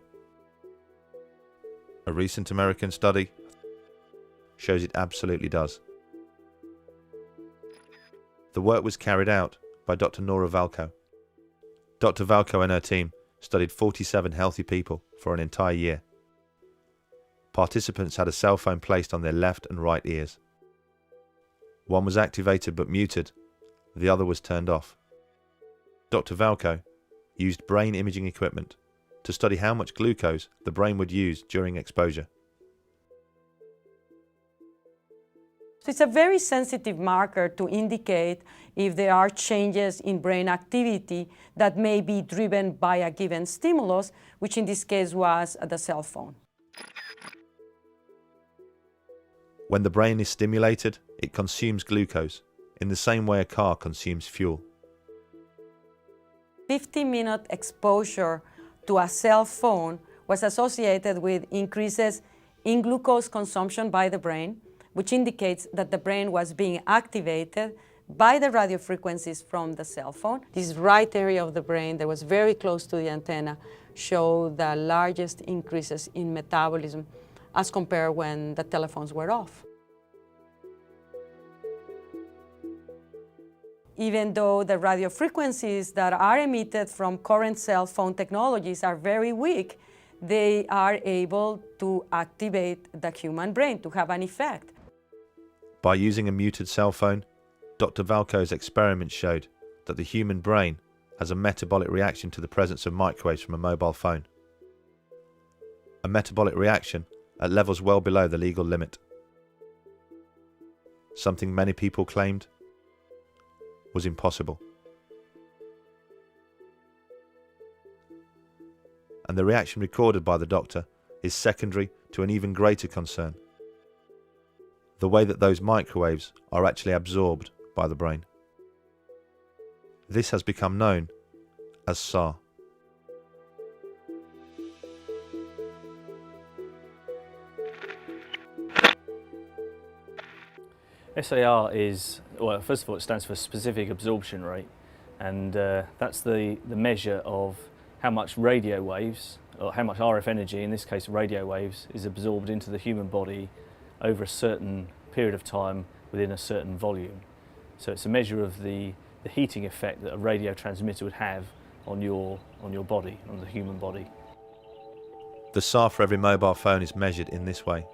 A recent American study shows it absolutely does. The work was carried out by Dr. Nora Valco. Dr. Valco and her team studied 47 healthy people for an entire year. Participants had a cell phone placed on their left and right ears. One was activated but muted, the other was turned off. Dr. Valco used brain imaging equipment to study how much glucose the brain would use during exposure. So it's a very sensitive marker to indicate if there are changes in brain activity that may be driven by a given stimulus, which in this case was the cell phone. When the brain is stimulated, it consumes glucose in the same way a car consumes fuel. 50-minute exposure to a cell phone was associated with increases in glucose consumption by the brain, which indicates that the brain was being activated by the radio frequencies from the cell phone. This right area of the brain that was very close to the antenna showed the largest increases in metabolism as compared when the telephones were off. Even though the radio frequencies that are emitted from current cell phone technologies are very weak, they are able to activate the human brain to have an effect. By using a muted cell phone, Dr. Valco's experiments showed that the human brain has a metabolic reaction to the presence of microwaves from a mobile phone. A metabolic reaction at levels well below the legal limit. Something many people claimed was impossible. And the reaction recorded by the doctor is secondary to an even greater concern: the way that those microwaves are actually absorbed by the brain. This has become known as SAR. SAR is, well, first of all, it stands for specific absorption rate, and that's the measure of how much radio waves, or how much RF energy, in this case radio waves, is absorbed into the human body over a certain period of time within a certain volume. So it's a measure of the heating effect that a radio transmitter would have on your body, on the human body. The SAR for every mobile phone is measured in this way,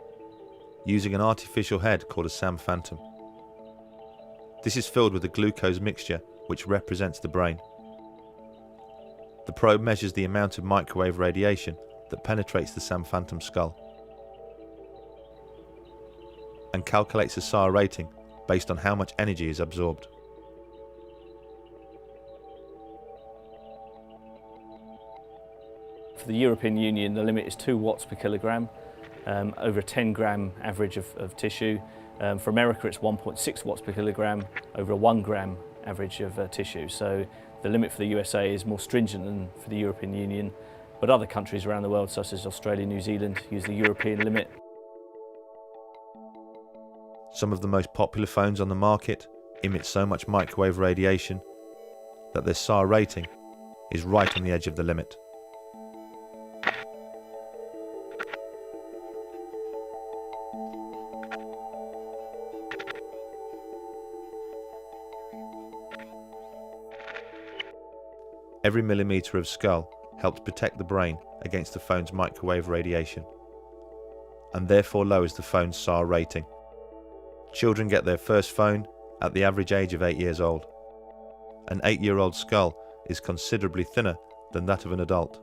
using an artificial head called a SAM Phantom. This is filled with a glucose mixture which represents the brain. The probe measures the amount of microwave radiation that penetrates the SAM Phantom skull and calculates a SAR rating based on how much energy is absorbed. For the European Union, the limit is 2 watts per kilogram, over a 10 gram average of tissue. For America, it's 1.6 watts per kilogram, over a 1 gram average of tissue. So the limit for the USA is more stringent than for the European Union, but other countries around the world, such as Australia and New Zealand, use the European limit. Some of the most popular phones on the market emit so much microwave radiation that their SAR rating is right on the edge of the limit. Every millimetre of skull helps protect the brain against the phone's microwave radiation, and therefore lowers the phone's SAR rating. Children get their first phone at the average age of 8 years old. An 8-year-old skull is considerably thinner than that of an adult,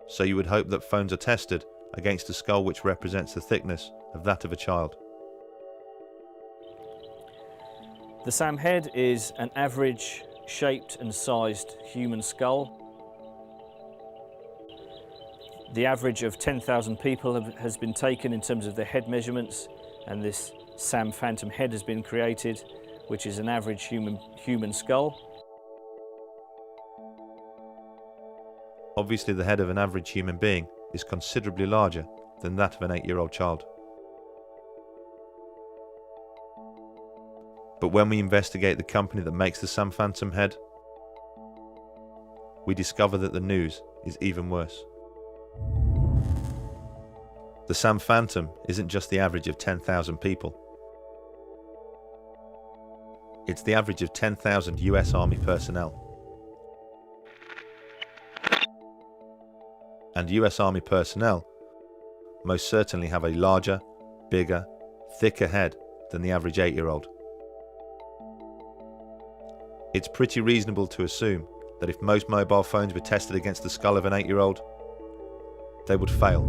so you would hope that phones are tested against a skull which represents the thickness of that of a child. The SAM head is an average shaped and sized human skull. The average of 10,000 people has been taken in terms of their head measurements, and this SAM phantom head has been created, which is an average human skull. Obviously, the head of an average human being is considerably larger than that of an 8-year-old child. But when we investigate the company that makes the SAM phantom head, we discover that the news is even worse. The SAM phantom isn't just the average of 10,000 people. It's the average of 10,000 US Army personnel. And US Army personnel most certainly have a larger, bigger, thicker head than the average 8-year-old. It's pretty reasonable to assume that if most mobile phones were tested against the skull of an 8-year-old, they would fail.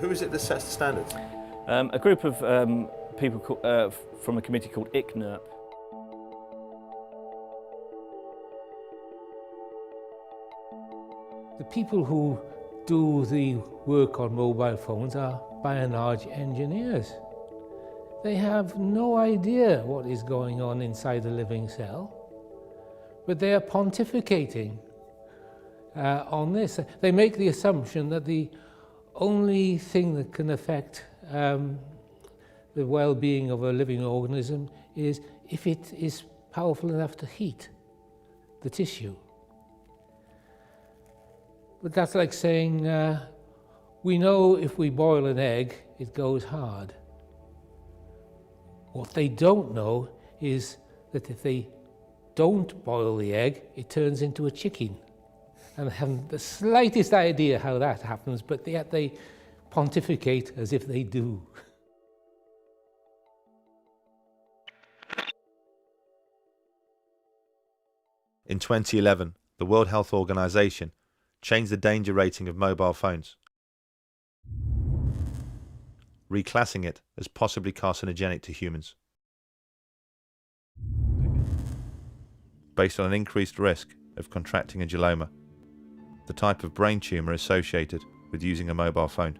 Who is it that sets the standards? A group of people from a committee called ICNIRP. The people who do the work on mobile phones are, by and large, engineers. They have no idea what is going on inside a living cell, but they are pontificating on this. They make the assumption that the only thing that can affect the well-being of a living organism is if it is powerful enough to heat the tissue. But that's like saying, we know if we boil an egg, it goes hard. What they don't know is that if they don't boil the egg, it turns into a chicken. And they haven't the slightest idea how that happens, but yet they pontificate as if they do. In 2011, the World Health Organization changed the danger rating of mobile phones, reclassing it as possibly carcinogenic to humans, based on an increased risk of contracting a glioma, the type of brain tumour associated with using a mobile phone.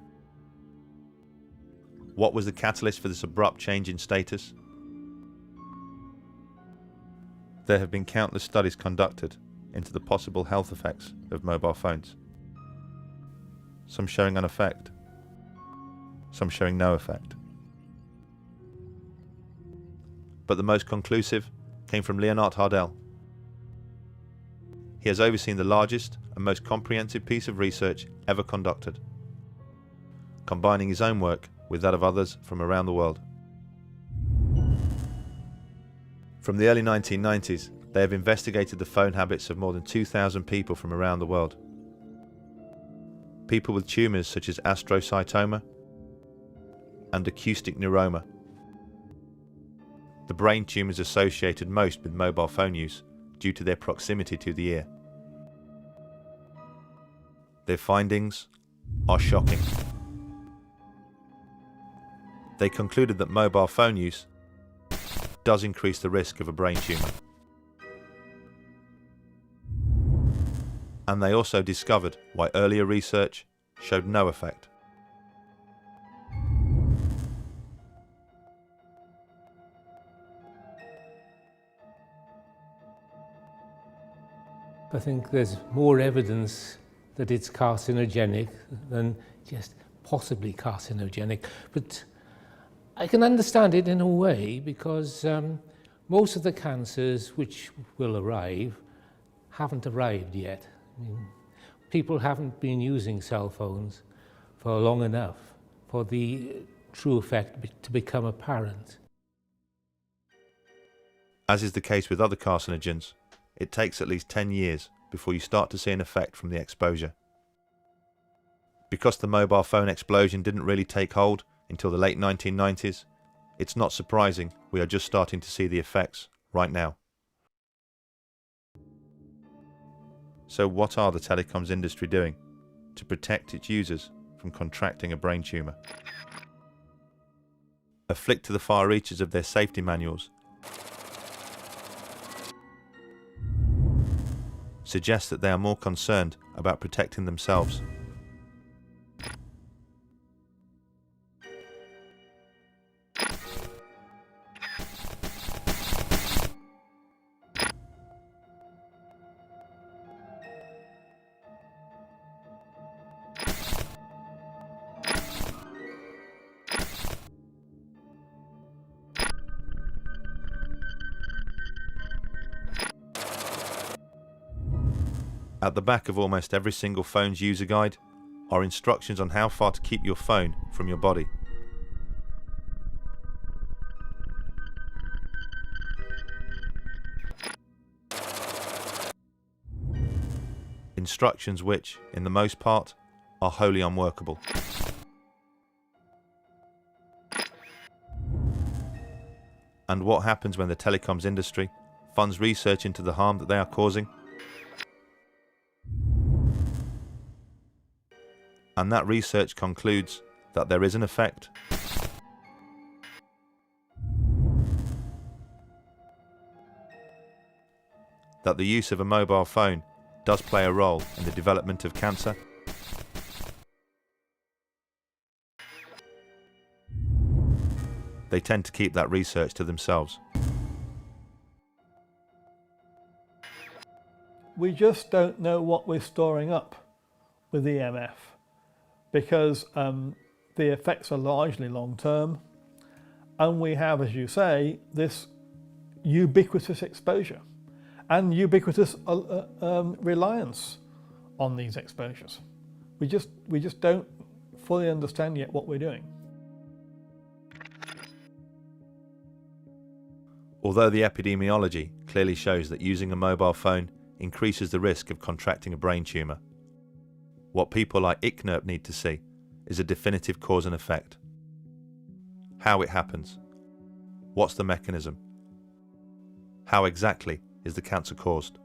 What was the catalyst for this abrupt change in status? There have been countless studies conducted into the possible health effects of mobile phones, some showing an effect, some showing no effect. But the most conclusive came from Leonard Hardell. He has overseen the largest and most comprehensive piece of research ever conducted, combining his own work with that of others from around the world. From the early 1990s, they have investigated the phone habits of more than 2,000 people from around the world. People with tumours such as astrocytoma and acoustic neuroma, the brain tumours associated most with mobile phone use due to their proximity to the ear. Their findings are shocking. They concluded that mobile phone use does increase the risk of a brain tumour. And they also discovered why earlier research showed no effect. I think there's more evidence that it's carcinogenic than just possibly carcinogenic. But I can understand it in a way because most of the cancers which will arrive haven't arrived yet. I mean, people haven't been using cell phones for long enough for the true effect to become apparent. As is the case with other carcinogens, it takes at least 10 years before you start to see an effect from the exposure. Because the mobile phone explosion didn't really take hold until the late 1990s, it's not surprising we are just starting to see the effects right now. So what are the telecoms industry doing to protect its users from contracting a brain tumour? A flick to the far reaches of their safety manuals suggests that they are more concerned about protecting themselves. At the back of almost every single phone's user guide are instructions on how far to keep your phone from your body. Instructions which, in the most part, are wholly unworkable. And what happens when the telecoms industry funds research into the harm that they are causing? And that research concludes that there is an effect. That the use of a mobile phone does play a role in the development of cancer. They tend to keep that research to themselves. We just don't know what we're storing up with EMF, because the effects are largely long-term, and we have, as you say, this ubiquitous exposure and ubiquitous reliance on these exposures. We just don't fully understand yet what we're doing. Although the epidemiology clearly shows that using a mobile phone increases the risk of contracting a brain tumour, what people like ICNIRP need to see is a definitive cause and effect. How it happens. What's the mechanism? How exactly is the cancer caused?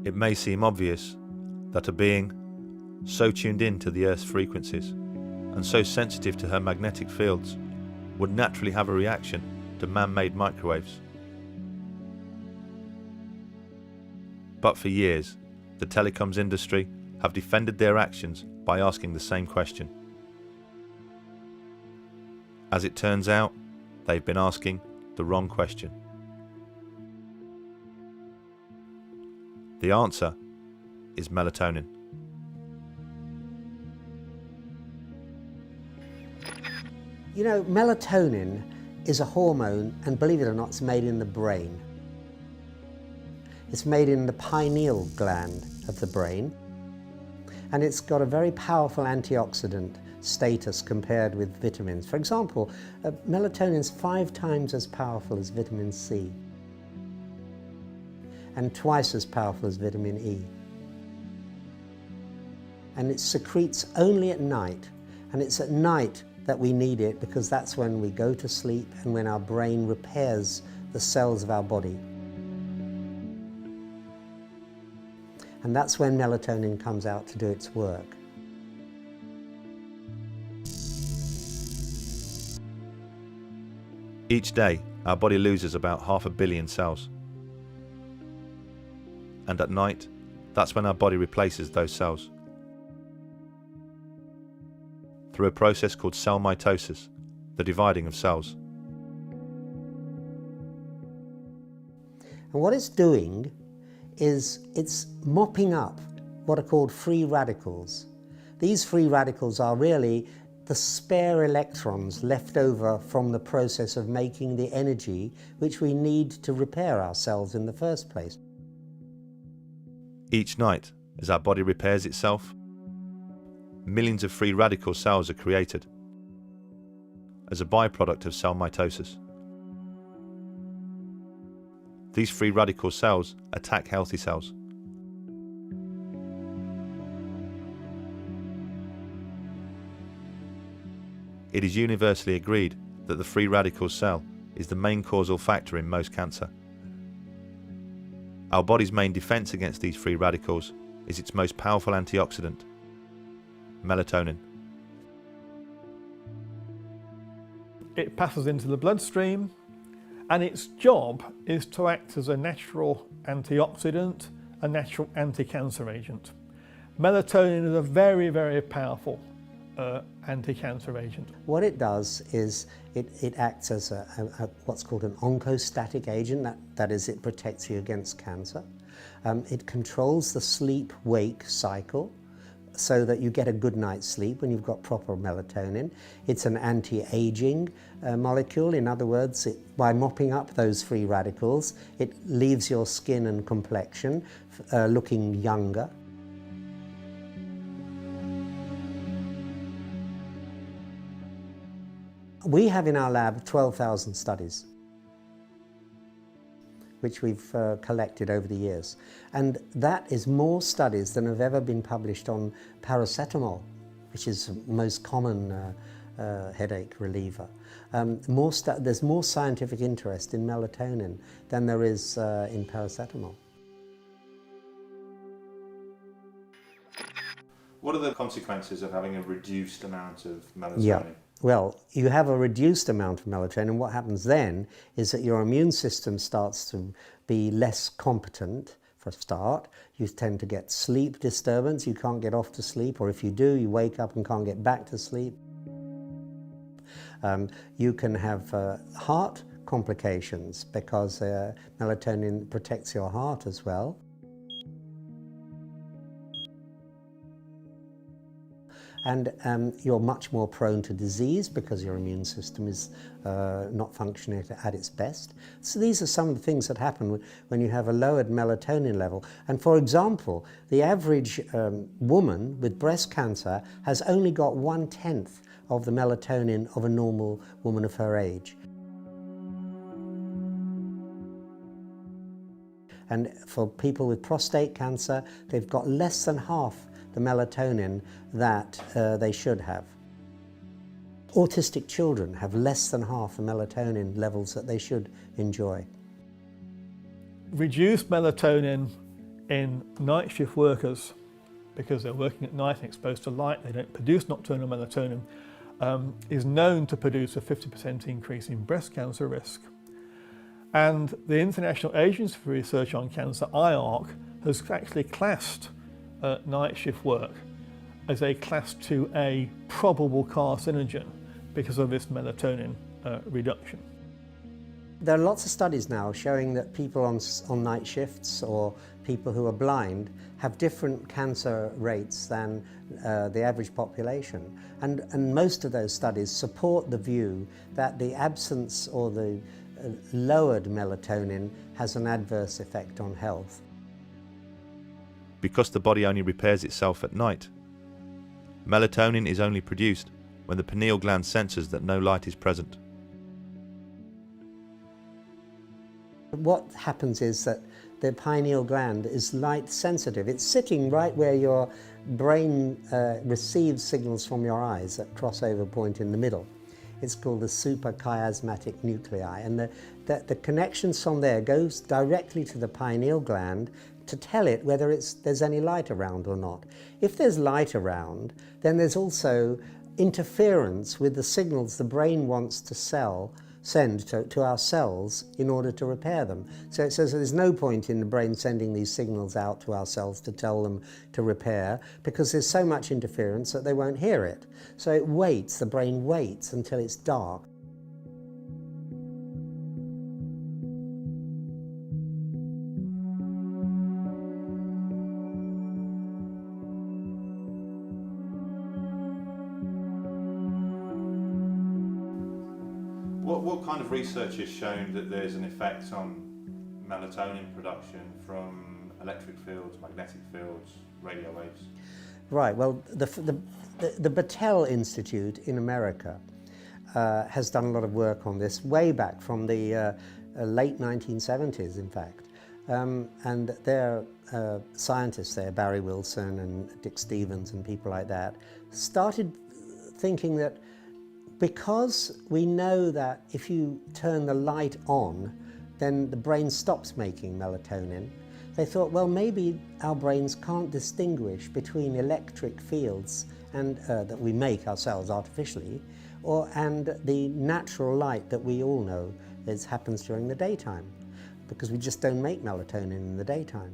It may seem obvious that a being so tuned in to the Earth's frequencies and so sensitive to her magnetic fields would naturally have a reaction to man-made microwaves. But for years, the telecoms industry have defended their actions by asking the same question. As it turns out, they've been asking the wrong question. The answer is melatonin. You know, melatonin is a hormone, and believe it or not, it's made in the brain. It's made in the pineal gland of the brain, and it's got a very powerful antioxidant status compared with vitamins. For example, melatonin is 5 times as powerful as vitamin C and twice as powerful as vitamin E. And it secretes only at night, and it's at night that we need it because that's when we go to sleep and when our brain repairs the cells of our body. And that's when melatonin comes out to do its work. Each day, our body loses about 500 million cells. And at night, that's when our body replaces those cells. Through a process called cell mitosis, the dividing of cells. And what it's doing is it's mopping up what are called free radicals. These free radicals are really the spare electrons left over from the process of making the energy which we need to repair ourselves in the first place. Each night, as our body repairs itself, millions of free radical cells are created as a byproduct of cell mitosis. These free radical cells attack healthy cells. It is universally agreed that the free radical cell is the main causal factor in most cancer. Our body's main defense against these free radicals is its most powerful antioxidant, melatonin. It passes into the bloodstream, And its job is to act as a natural antioxidant, a natural anti-cancer agent. Melatonin is a very, very powerful anti-cancer agent. What it does is it acts as what's called an oncostatic agent, that is, it protects you against cancer. It controls the sleep-wake cycle so that you get a good night's sleep when you've got proper melatonin. It's an anti-aging molecule. In other words, by mopping up those free radicals, it leaves your skin and complexion looking younger. We have in our lab 12,000 studies, which we've collected over the years. And that is more studies than have ever been published on paracetamol, which is the most common headache reliever. There's more scientific interest in melatonin than there is in paracetamol. What are the consequences of having a reduced amount of melatonin? Yeah. Well, you have a reduced amount of melatonin. What happens then is that your immune system starts to be less competent for a start. You tend to get sleep disturbance. You can't get off to sleep, or if you do, you wake up and can't get back to sleep. You can have heart complications because melatonin protects your heart as well. And you're much more prone to disease because your immune system is not functioning at its best. So these are some of the things that happen when you have a lowered melatonin level. And for example, the average woman with breast cancer has only got 1/10 of the melatonin of a normal woman of her age. And for people with prostate cancer, they've got less than half the melatonin that they should have. Autistic children have less than half the melatonin levels that they should enjoy. Reduced melatonin in night shift workers, because they're working at night and exposed to light, they don't produce nocturnal melatonin, is known to produce a 50% increase in breast cancer risk. And the International Agency for Research on Cancer, IARC, has actually classed night shift work as a class 2A probable carcinogen because of this melatonin reduction. There are lots of studies now showing that people on night shifts or people who are blind have different cancer rates than the average population. And most of those studies support the view that the absence or the lowered melatonin has an adverse effect on health. Because the body only repairs itself at night. Melatonin is only produced when the pineal gland senses that no light is present. What happens is that the pineal gland is light sensitive. It's sitting right where your brain receives signals from your eyes at crossover point in the middle. It's called the suprachiasmatic nuclei, and the connections from there goes directly to the pineal gland to tell it whether there's any light around or not. If there's light around, then there's also interference with the signals the brain wants to send to our cells in order to repair them. So it says there's no point in the brain sending these signals out to our cells to tell them to repair, because there's so much interference that they won't hear it. So it waits, the brain waits until it's dark. What kind of research has shown that there's an effect on melatonin production from electric fields, magnetic fields, radio waves? Right, well, the Battelle Institute in America has done a lot of work on this way back from the late 1970s, in fact. And their scientists there, Barry Wilson and Dick Stevens and people like that, started thinking that because we know that if you turn the light on, then the brain stops making melatonin, they thought, well, maybe our brains can't distinguish between electric fields and that we make ourselves artificially, and the natural light that we all know It happens during the daytime because we just don't make melatonin in the daytime.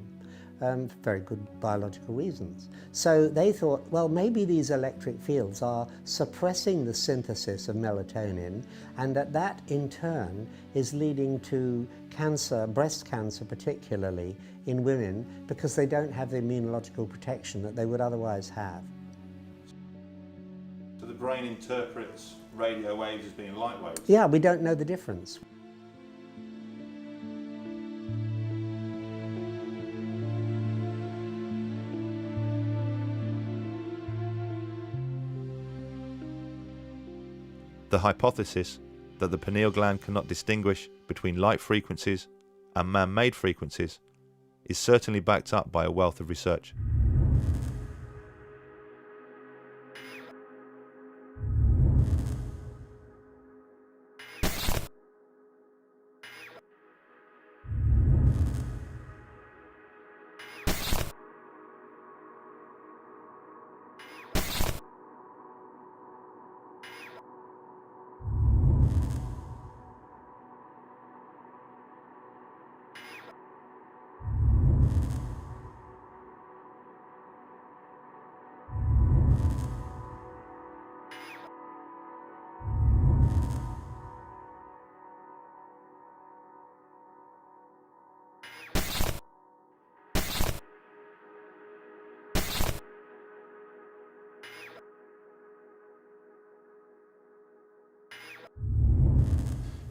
For very good biological reasons. So they thought, well, maybe these electric fields are suppressing the synthesis of melatonin, and that in turn is leading to cancer, breast cancer particularly, in women because they don't have the immunological protection that they would otherwise have. So the brain interprets radio waves as being light waves? Yeah, we don't know the difference. The hypothesis that the pineal gland cannot distinguish between light frequencies and man-made frequencies is certainly backed up by a wealth of research.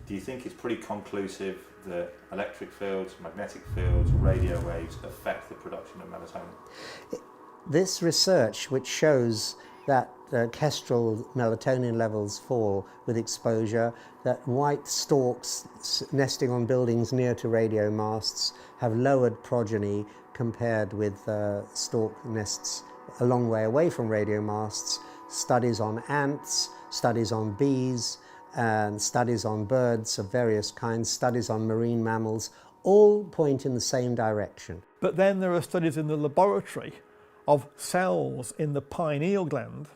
Do you think it's pretty conclusive that electric fields, magnetic fields, radio waves affect the production of melatonin? This research, which shows that kestrel melatonin levels fall with exposure, that white storks nesting on buildings near to radio masts have lowered progeny compared with stork nests a long way away from radio masts, studies on ants, studies on bees, and studies on birds of various kinds, studies on marine mammals, all point in the same direction. But then there are studies in the laboratory of cells in the pineal gland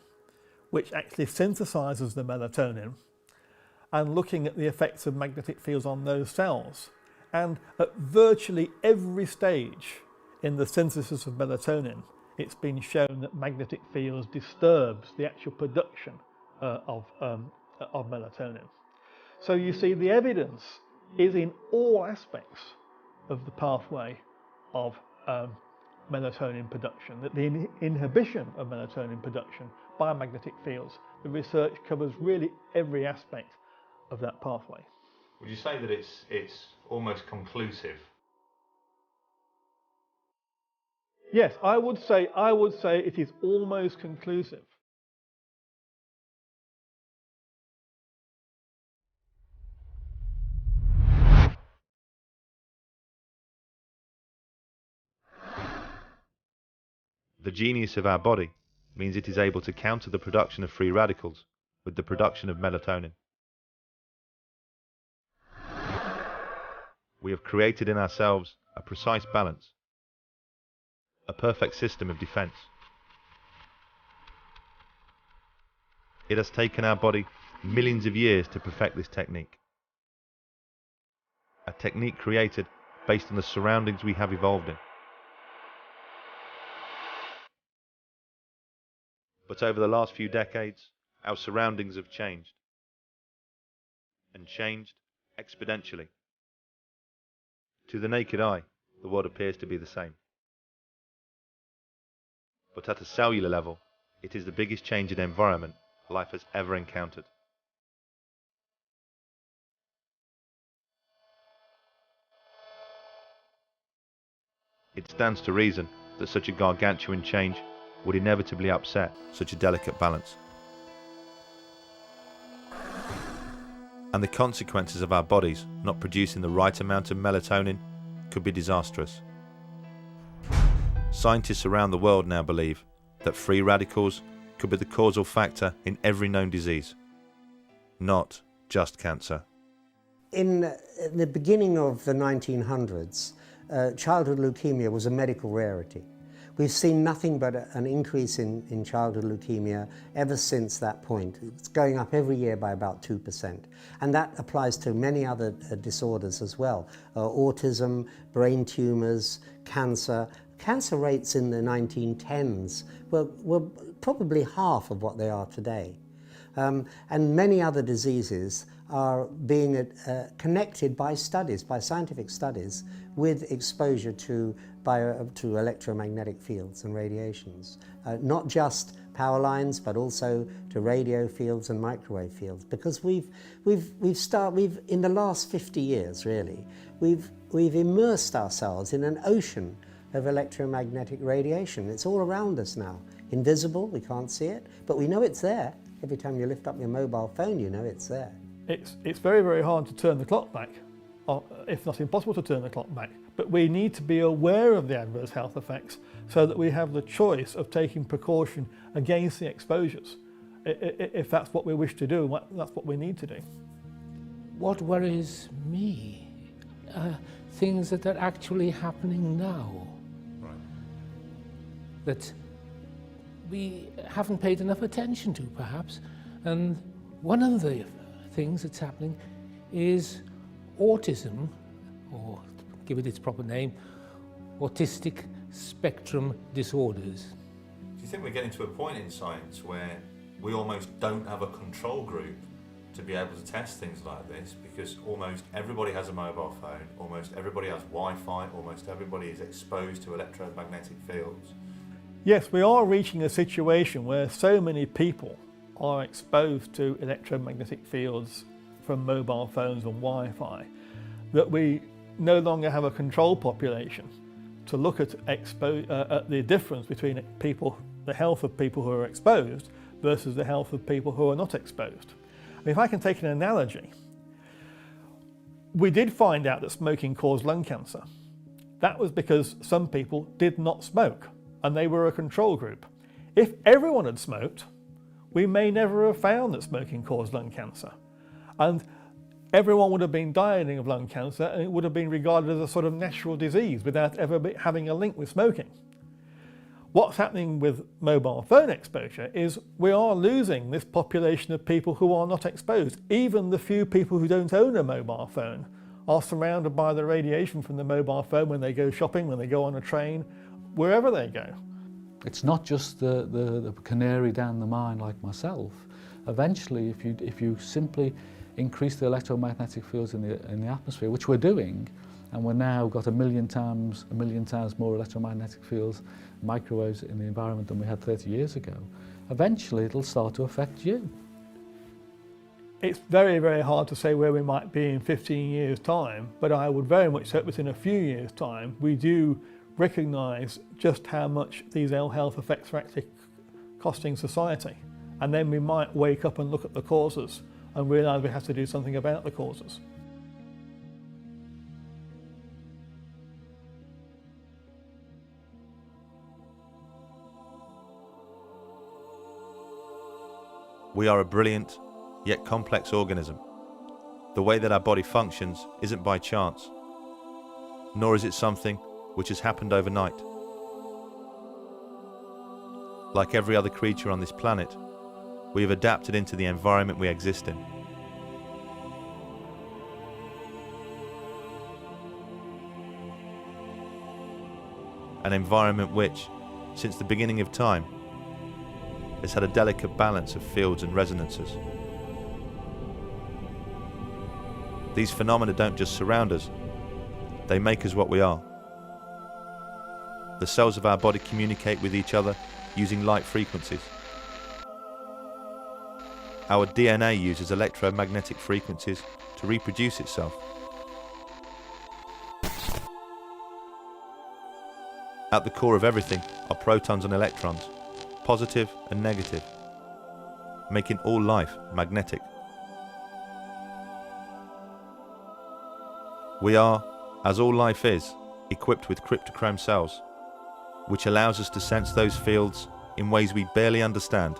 which actually synthesizes the melatonin, and looking at the effects of magnetic fields on those cells. And at virtually every stage in the synthesis of melatonin, it's been shown that magnetic fields disturbs the actual production of melatonin. So you see, the evidence is in all aspects of the pathway of melatonin production, that the inhibition of melatonin production by magnetic fields, the research covers really every aspect of that pathway. Would you say that it's almost conclusive? Yes, I would say it is almost conclusive. The genius of our body means it is able to counter the production of free radicals with the production of melatonin. We have created in ourselves a precise balance, a perfect system of defense. It has taken our body millions of years to perfect this technique. A technique created based on the surroundings we have evolved in. But over the last few decades, our surroundings have changed, and changed exponentially. To the naked eye, the world appears to be the same. But at a cellular level, it is the biggest change in environment life has ever encountered. It stands to reason that such a gargantuan change would inevitably upset such a delicate balance. And the consequences of our bodies not producing the right amount of melatonin could be disastrous. Scientists around the world now believe that free radicals could be the causal factor in every known disease, not just cancer. In the beginning of the 1900s, childhood leukemia was a medical rarity. We've seen nothing but an increase in childhood leukemia ever since that point. It's going up every year by about 2%. And that applies to many other disorders as well. Autism, brain tumours, cancer. Cancer rates in the 1910s were probably half of what they are today. And many other diseases are being connected by studies, by scientific studies, with exposure to electromagnetic fields and radiations. Not just power lines, but also to radio fields and microwave fields. Because we've in the last 50 years, really, we've immersed ourselves in an ocean of electromagnetic radiation. It's all around us now. Invisible, we can't see it, but we know it's there. Every time you lift up your mobile phone, you know it's there. It's very, very hard to turn the clock back, or if not impossible to turn the clock back. But we need to be aware of the adverse health effects so that we have the choice of taking precaution against the exposures, if that's what we wish to do, and that's what we need to do. What worries me are things that are actually happening now. Right. That we haven't paid enough attention to, perhaps. And one of the things that's happening is autism, or give it its proper name, autistic spectrum disorders. Do you think we're getting to a point in science where we almost don't have a control group to be able to test things like this, because almost everybody has a mobile phone, almost everybody has Wi-Fi, almost everybody is exposed to electromagnetic fields? Yes, we are reaching a situation where so many people are exposed to electromagnetic fields from mobile phones and Wi-Fi that we no longer have a control population to look at the difference between the health of people who are exposed versus the health of people who are not exposed. If I can take an analogy, we did find out that smoking caused lung cancer. That was because some people did not smoke and they were a control group. If everyone had smoked, we may never have found that smoking caused lung cancer. And everyone would have been dying of lung cancer, and it would have been regarded as a sort of natural disease without ever having a link with smoking. What's happening with mobile phone exposure is we are losing this population of people who are not exposed. Even the few people who don't own a mobile phone are surrounded by the radiation from the mobile phone when they go shopping, when they go on a train, wherever they go. It's not just the canary down the mine like myself. Eventually, if you simply increase the electromagnetic fields in the atmosphere, which we're doing, and we're now got a million times more electromagnetic fields, microwaves in the environment than we had 30 years ago, eventually it'll start to affect you. It's very, very hard to say where we might be in 15 years' time, but I would very much hope within a few years' time we do recognise just how much these ill health effects are actually costing society. And then we might wake up and look at the causes and realise we have to do something about the causes. We are a brilliant, yet complex organism. The way that our body functions isn't by chance, nor is it something which has happened overnight. Like every other creature on this planet, we have adapted into the environment we exist in. An environment which, since the beginning of time, has had a delicate balance of fields and resonances. These phenomena don't just surround us, they make us what we are. The cells of our body communicate with each other using light frequencies. Our DNA uses electromagnetic frequencies to reproduce itself. At the core of everything are protons and electrons, positive and negative, making all life magnetic. We are, as all life is, equipped with cryptochrome cells, which allows us to sense those fields in ways we barely understand.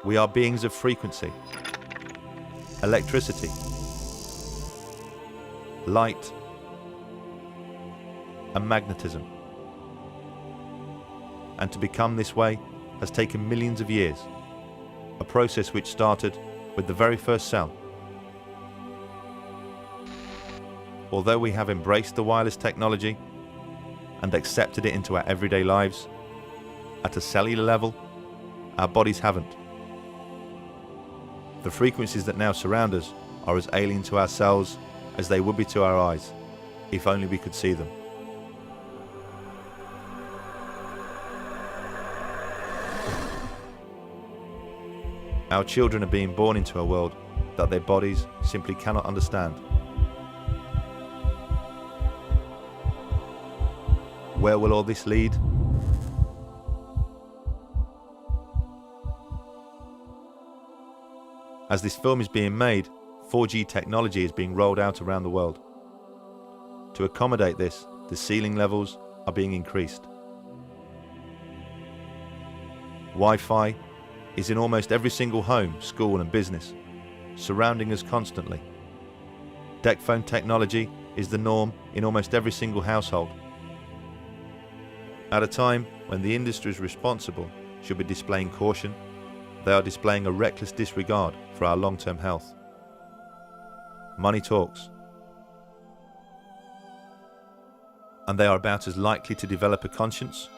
We are beings of frequency, electricity, light, and magnetism. And to become this way has taken millions of years, a process which started with the very first cell. Although we have embraced the wireless technology and accepted it into our everyday lives, at a cellular level, our bodies haven't. The frequencies that now surround us are as alien to our cells as they would be to our eyes, if only we could see them. Our children are being born into a world that their bodies simply cannot understand. Where will all this lead? As this film is being made, 4G technology is being rolled out around the world. To accommodate this, the ceiling levels are being increased. Wi-Fi is in almost every single home, school and business, surrounding us constantly. DECT phone technology is the norm in almost every single household. At a time when the industries responsible should be displaying caution, they are displaying a reckless disregard for our long-term health. Money talks. And they are about as likely to develop a conscience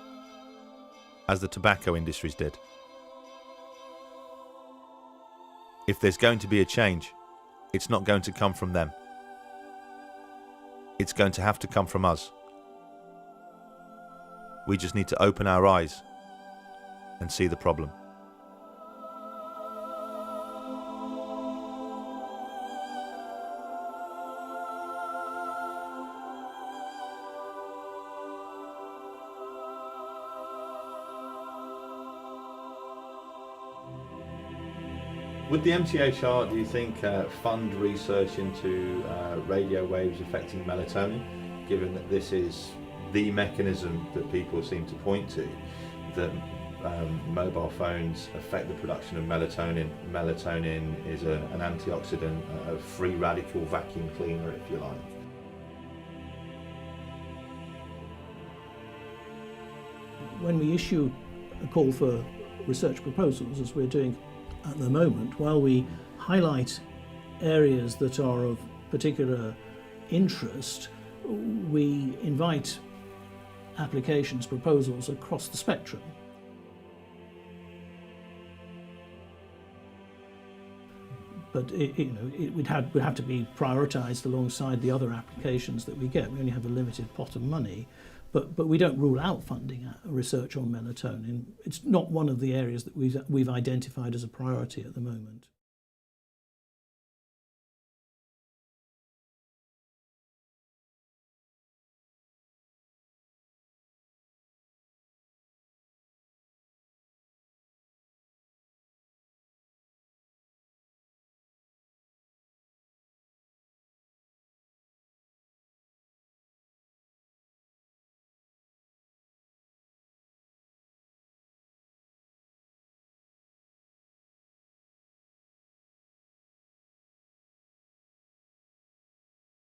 as the tobacco industries did. If there's going to be a change, it's not going to come from them. It's going to have to come from us. We just need to open our eyes and see the problem. Would the MTHR, do you think, fund research into radio waves affecting melatonin, given that this is the mechanism that people seem to point to, that mobile phones affect the production of melatonin? Melatonin is an antioxidant, a free radical vacuum cleaner, if you like. When we issue a call for research proposals, as we're doing at the moment, while we highlight areas that are of particular interest, we invite applications, proposals across the spectrum. But it would have to be prioritised alongside the other applications that we get. We only have a limited pot of money, but we don't rule out funding research on melatonin. It's not one of the areas that we've identified as a priority at the moment.